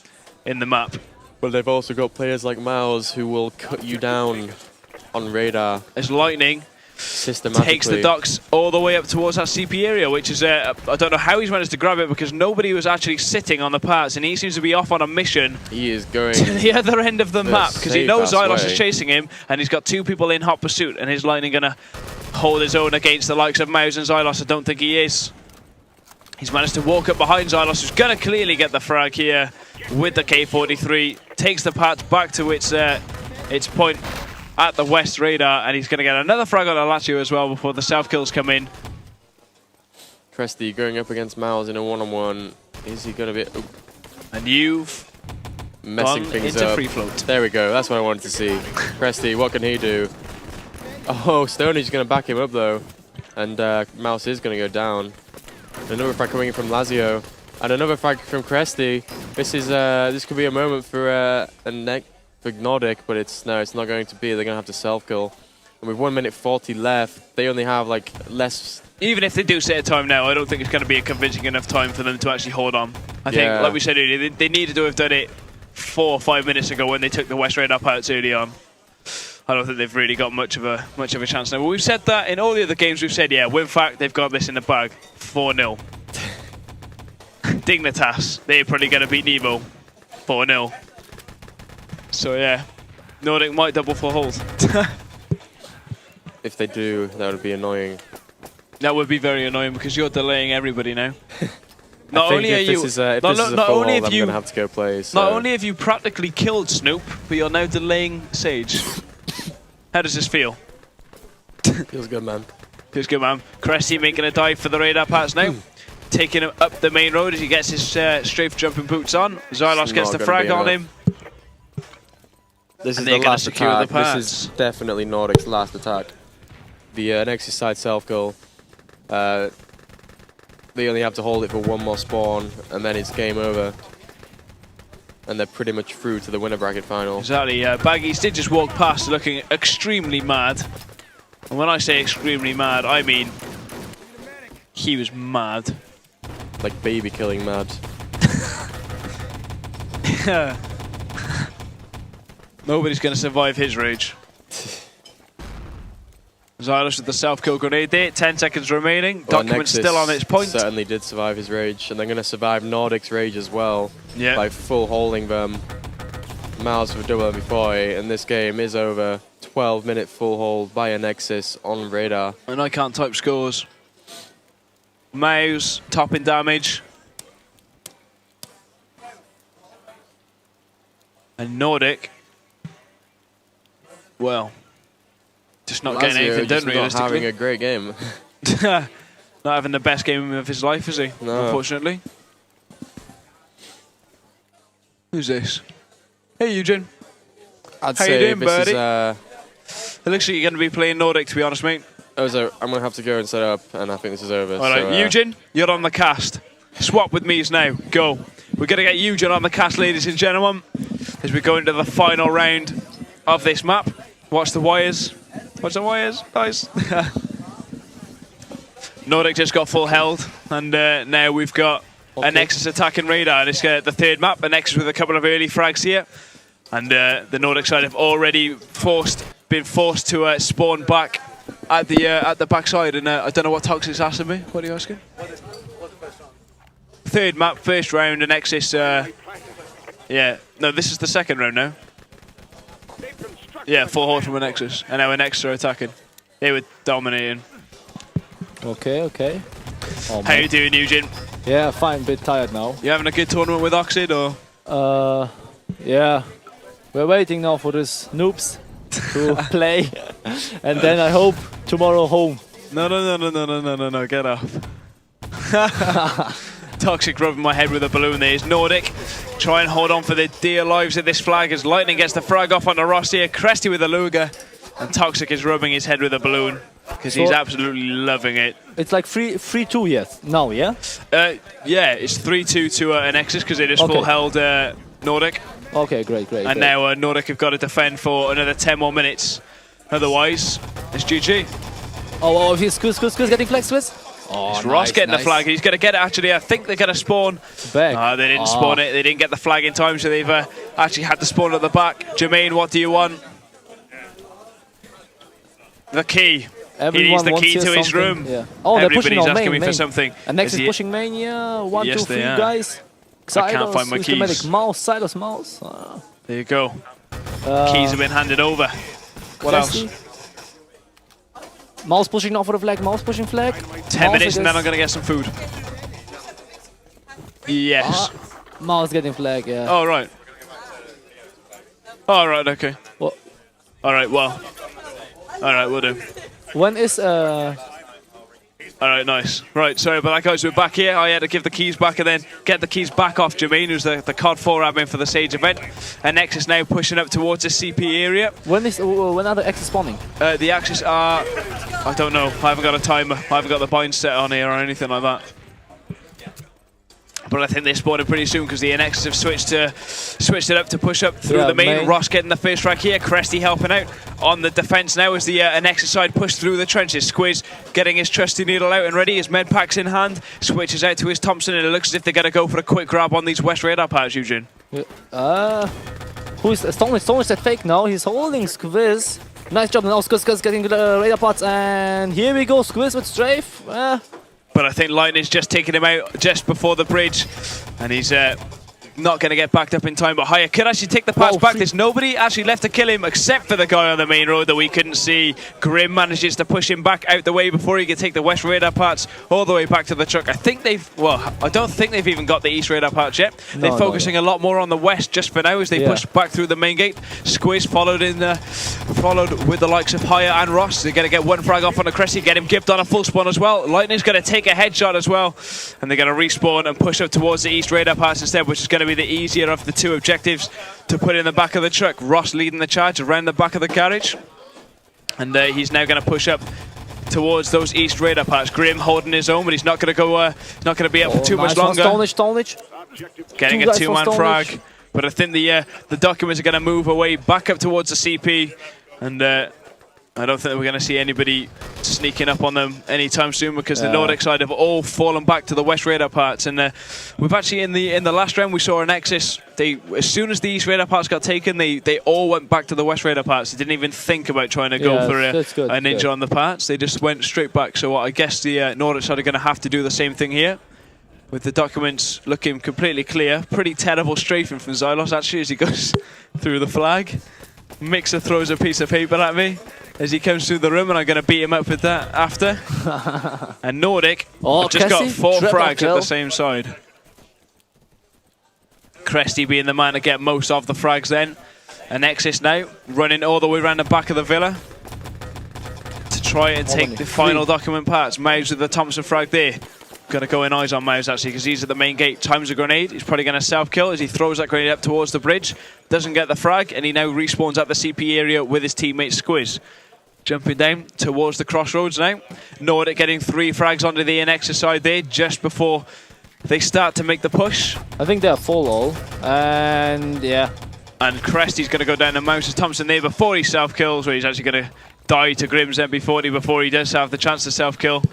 in the map. But they've also got players like Mouse who will cut you down on Radar. As Lightning Systematically takes the docks all the way up towards that CP area, which is, I don't know how he's managed to grab it, because nobody was actually sitting on the parts, and he seems to be off on a mission. He is going to the other end of the map, because he knows Xylos way. is chasing him, and he's got 2 people in hot pursuit, and his Lightning going to hold his own against the likes of Mouse and Xylos. I don't think he is. He's managed to walk up behind Xylos, who's going to clearly get the frag here with the K43. Takes the part back to its point at the west radar, and he's going to get another frag on Alacio as well before the south kills come in. Cresty going up against Miles in a one-on-one. Is he going to be... And you've messing gone things into up. free float. There we go. That's what I wanted to see. Cresty, what can he do? Oh, Stoney's going to back him up though, and Mouse is going to go down. Another frag coming in from Lazio, and another frag from Cresty. This is this could be a moment for Nordic, but it's not going to be. They're going to have to self-kill. And with 1 minute 40 left, they only have like less. Even if they do set a time now, I don't think it's going to be a convincing enough time for them to actually hold on. I think, like we said earlier, they needed to have done it 4 or 5 minutes ago when they took the West Radar parts early on. I don't think they've really got much of a chance now. But we've said that in all the other games. We've said, yeah, WinFact, they've got this in the bag. 4-0. Dignitas, they're probably going to beat Nevo. 4-0. So yeah, Nordic might double for hold. If they do, that would be annoying. That would be very annoying because you're delaying everybody now. Not only are you, if this is a full hold, I'm going to have to go play. So. Not only have you practically killed Snoop, but you're now delaying Sage. How does this feel? Feels good, man. Feels good, man. Cresty making a dive for the radar parts now. Taking him up the main road as he gets his strafe jumping boots on. Xylos gets the frag on him. This is the last attack. This is definitely Nordic's last attack. The Anexis side self-goal. They only have to hold it for 1 more spawn, and then it's game over. And they're pretty much through to the winner bracket final. Exactly, Baggies did just walk past looking extremely mad. And when I say extremely mad, I mean he was mad. Like baby killing mad. Nobody's going to survive his rage. Xylos with the self-kill grenade there, 10 seconds remaining. Document still on its point. Certainly did survive his rage, and they're going to survive Nordic's rage as well by full holding them. Miles with double MV4, and this game is over. 12-minute full hold by Anexis on radar. And I can't type scores. Mouse, topping damage. And Nordic, well, just not getting anything done realistically. Not having a great game. Not having the best game of his life, is he? No. Unfortunately. Who's this? Hey, Eugene. I'd How say you doing, this buddy? is... It looks like you're going to be playing Nordic, to be honest, mate. Owzo, I'm going to have to go and set up, and I think this is over. All right, Eugene, you're on the cast. Swap with me now. Go. We're going to get Eugene on the cast, ladies and gentlemen, as we go into the final round of this map. Watch the wires. Watch the wires. Nice. Nordic just got full held, and now we've got Anexis attacking radar. And it's the 3rd map. Anexis with a couple of early frags here. And the Nordic side have already been forced to spawn back at the backside. And I don't know what Toxic's asking me. What are you asking? What's the first round? 3rd map, 1st round. Anexis. Yeah. No, this is the 2nd round now. Yeah, full hold from Anexis. And now Anexis are attacking. They were dominating. Okay, okay. Oh, how you doing, Eugene? Yeah, fine. A bit tired now. You having a good tournament with Oxid, or? Yeah. We're waiting now for these noobs to play, and then I hope tomorrow home. No, get off. Toxic rubbing my head with a balloon there is Nordic. Try and hold on for their dear lives at this flag as Lightning gets the frag off onto Ross here. Cresty with a Luger. And Toxic is rubbing his head with a balloon because he's absolutely loving it. It's like 3-2 yes. No, yeah? Yeah, it's 3-2 to Anexis because they just full held Nordic. Okay, great. And now Nordic have got to defend for another 10 more minutes. Otherwise, it's GG. Oh, if he's Squiz getting flag, Squiz? Oh, it's Ross getting the flag. He's going to get it, actually. I think they're going to spawn. Back. They didn't spawn it. They didn't get the flag in time, so they've actually had to spawn at the back. Jermaine, what do you want? The key. Everyone he needs the key to his room. Yeah. Oh, they're pushing Everybody's on asking main, me for something. And next is pushing main, yeah. 1, 2, 3 guys. I can't find my keys. Silos, mouse. There you go. Keys have been handed over. What else? Mouse pushing now for the flag. Mouse pushing flag. 10 minutes and then I'm going to get some food. Yes. Mouse getting flag, yeah. Oh, right. Oh, right, okay. What? All right, well. All right, we'll do. When is... All right, nice. Right, sorry about that, guys. We're back here. I had to give the keys back and then get the keys back off Jermaine, who's the COD 4 admin for the Sage event. And Nexus now pushing up towards the CP area. When are the Axis spawning? The Axis are... I don't know. I haven't got a timer. I haven't got the bind set on here or anything like that. But I think they're spawning pretty soon because the Anexis have switched it up to push up through the main. Ross getting the first frag here. Cresty helping out on the defense now as the Anexis side push through the trenches. Squiz getting his trusty needle out and ready. His med packs in hand. Switches out to his Thompson and it looks as if they're going to go for a quick grab on these West radar parts, Eugene. Who is Stonish that fake now? He's holding Squiz. Nice job now. Squiz getting the radar parts and here we go. Squiz with strafe. But I think Lightning's just taking him out just before the bridge. And he's not going to get backed up in time. But Haya could actually take the pass back. There's nobody actually left to kill him except for the guy on the main road that we couldn't see. Grim manages to push him back out the way before he can take the West radar parts all the way back to the truck. I think I don't think they've even got the East radar parts yet. They're focusing a lot more on the West just for now as they push back through the main gate. Squiz followed with the likes of Haya and Ross. They're going to get one frag off on the Cressy, get him gipped on a full spawn as well. Lightning's going to take a headshot as well. And they're going to respawn and push up towards the East radar parts instead, which is going to be the easier of the two objectives to put in the back of the truck. Ross leading the charge around the back of the garage. And he's now going to push up towards those East radar parts. Grim holding his own, but he's not going to go. Not going to be up for too much longer. Stonish. Getting a two-man frag. But I think the documents are going to move away back up towards the CP. And I don't think we're going to see anybody sneaking up on them anytime soon because the Nordic side have all fallen back to the West radar parts. And we've actually in the last round we saw Anexis. As soon as the East radar parts got taken, they all went back to the West radar parts. They didn't even think about trying to go for a ninja on the parts. They just went straight back. So I guess the Nordic side are going to have to do the same thing here. With the documents looking completely clear. Pretty terrible strafing from Xylos actually as he goes through the flag. Mixer throws a piece of paper at me as he comes through the room and I'm going to beat him up with that after. And Nordic just got 4 frags at the same side. Cresty being the man to get most of the frags then. Anexis now running all the way around the back of the villa to try and take the final document parts. Mouse with the Thompson frag there. Going to go in eyes on Mouse actually because he's at the main gate. Times a grenade. He's probably going to self-kill as he throws that grenade up towards the bridge. Doesn't get the frag and he now respawns at the CP area with his teammate Squiz. Jumping down towards the crossroads now. Nordic getting 3 frags onto the Anexis side there just before they start to make the push. I think they're full all. And yeah. And Cresty's going to go down to Mouse's Thompson there before he self-kills, where he's actually going to die to Grim's MP40 before he does have the chance to self-kill.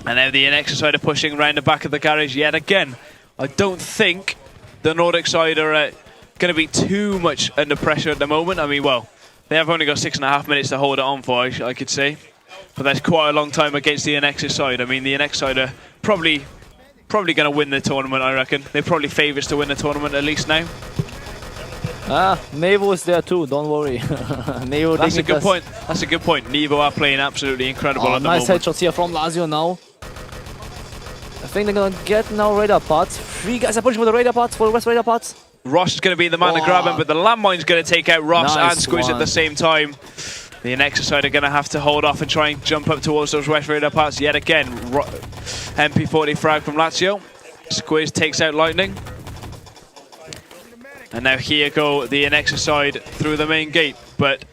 And now the Anexis side are pushing around the back of the garage yet again. I don't think the Nordic side are going to be too much under pressure at the moment. I mean, well, they have only got 6.5 minutes to hold it on for, I could say. But that's quite a long time against the Anexis side. I mean, the Anexis side are probably going to win the tournament, I reckon. They're probably favourites to win the tournament at least now. Nevo is there too, don't worry. Nevo, that's a good point. That's a good point. Nevo are playing absolutely incredible at the moment. Nice headshots here from Lazio now. I think they're going to get now radar parts. 3 guys are pushing for the radar parts, for the West radar parts. Ross is going to be the man to grab him, but the landmine's going to take out Ross and Squiz at the same time. The Anexis side are going to have to hold off and try and jump up towards those West radar parts yet again. MP40 frag from Lazio. Squiz takes out Lightning. And now here go the Anexis side through the main gate, but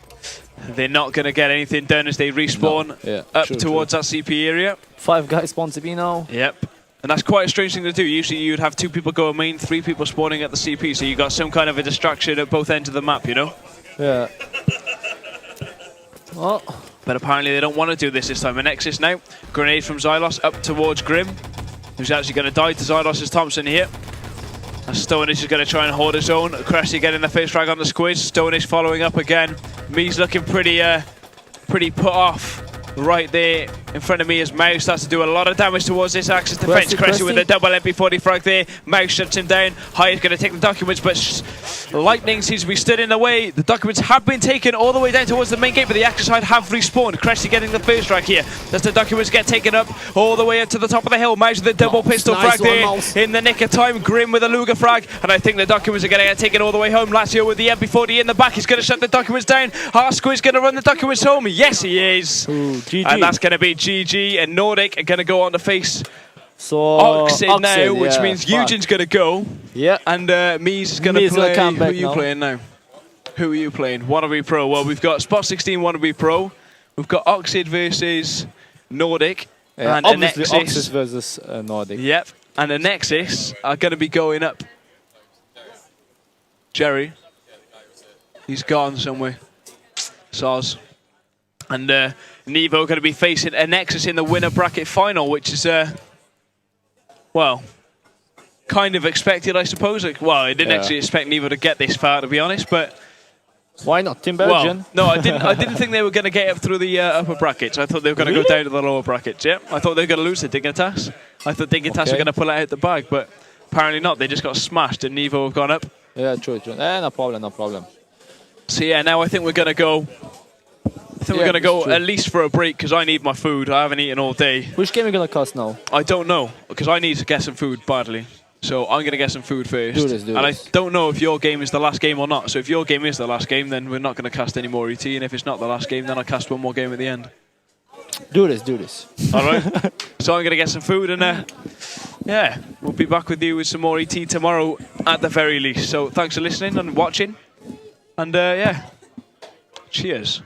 they're not going to get anything done as they respawn up towards that CP area. 5 guys spawn CP now. Yep. And that's quite a strange thing to do. Usually you'd have 2 people going main, 3 people spawning at the CP, so you got some kind of a distraction at both ends of the map, you know? Yeah. Oh. But apparently they don't want to do this time. Anexis now. Grenade from Xylos up towards Grim, who's actually going to die to Xylos' Thompson here. And Stoneish is going to try and hold his own. Cressy getting the face frag on the Squiz. Stoneish following up again. Me's looking pretty put off right there in front of me as Mouse starts to do a lot of damage towards this Axis defense. Cressy with a double MP40 frag there. Mouse shuts him down. High is going to take the documents, but Lightning seems to be stood in the way. The documents have been taken all the way down towards the main gate, but the Axis side have respawned. Cressy getting the first frag here. As the documents get taken up all the way up to the top of the hill. Mouse with a double pistol frag there in the nick of time. Grim with a Luger frag, and I think the documents are going to get taken all the way home. Lazio with the MP40 in the back. He's going to shut the documents down. Squiz going to run the documents home. Yes, he is. Ooh, GG. And that's going to be GG, and Nordic are going to go on to face Oxid now, which means Eugen's going to go. Yeah. And Mies is going to play. Who are you playing now? Who are you playing? Wannabe Pro. Well, we've got Spot 16 Wannabe Pro. We've got Oxid versus Nordic. Yeah, and obviously Anexis. Oxid versus Nordic. Yep. And Anexis are going to be going up. Jerry. He's gone somewhere. Soz. And Nevo going to be facing Anexis in the winner bracket final, which is, well, kind of expected, I suppose. Like, well, I didn't actually expect Nevo to get this far, to be honest, but... Why not? Team Belgian? Well, no, I didn't think they were going to get up through the upper brackets. I thought they were going to go down to the lower brackets, yeah. I thought they were going to lose to Dignitas. I thought Dignitas were going to pull it out the bag, but apparently not. They just got smashed and Nevo have gone up. Yeah, true. No problem, no problem. So yeah, now I think we're going to go... I think we're going to go at least for a break because I need my food. I haven't eaten all day. Which game are you going to cast now? I don't know because I need to get some food badly. So I'm going to get some food first. Do this. I don't know if your game is the last game or not. So if your game is the last game, then we're not going to cast any more ET. And if it's not the last game, then I'll cast one more game at the end. Do this. All right. So I'm going to get some food and yeah, we'll be back with you with some more ET tomorrow at the very least. So thanks for listening and watching. And yeah, cheers.